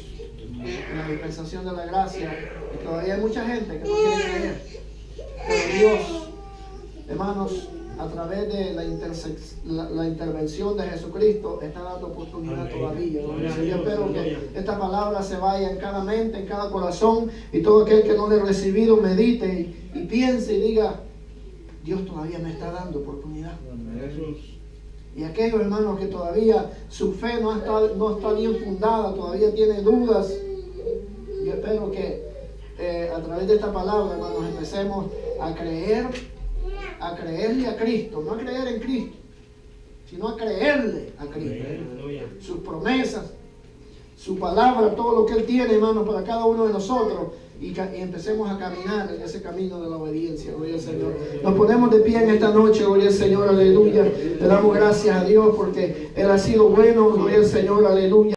en la dispensación de la gracia y todavía hay mucha gente que no quiere creer. Pero Dios, hermanos, a través de la intervención de Jesucristo, está dando oportunidad todavía. Yo espero que esta palabra se vaya en cada mente, en cada corazón, y todo aquel que no le ha recibido medite y piense y diga, Dios todavía me está dando oportunidad. Y aquellos hermanos que todavía su fe no está bien fundada, todavía tiene dudas, yo espero que a través de esta palabra, hermanos, empecemos a creerle a Cristo, no a creer en Cristo, sino a creerle a Cristo. Sus promesas, su palabra, todo lo que Él tiene, hermanos, para cada uno de nosotros. Y empecemos a caminar en ese camino de la obediencia, gloria al Señor. Nos ponemos de pie en esta noche, gloria al Señor, aleluya. Le damos gracias a Dios porque Él ha sido bueno, gloria al Señor, aleluya.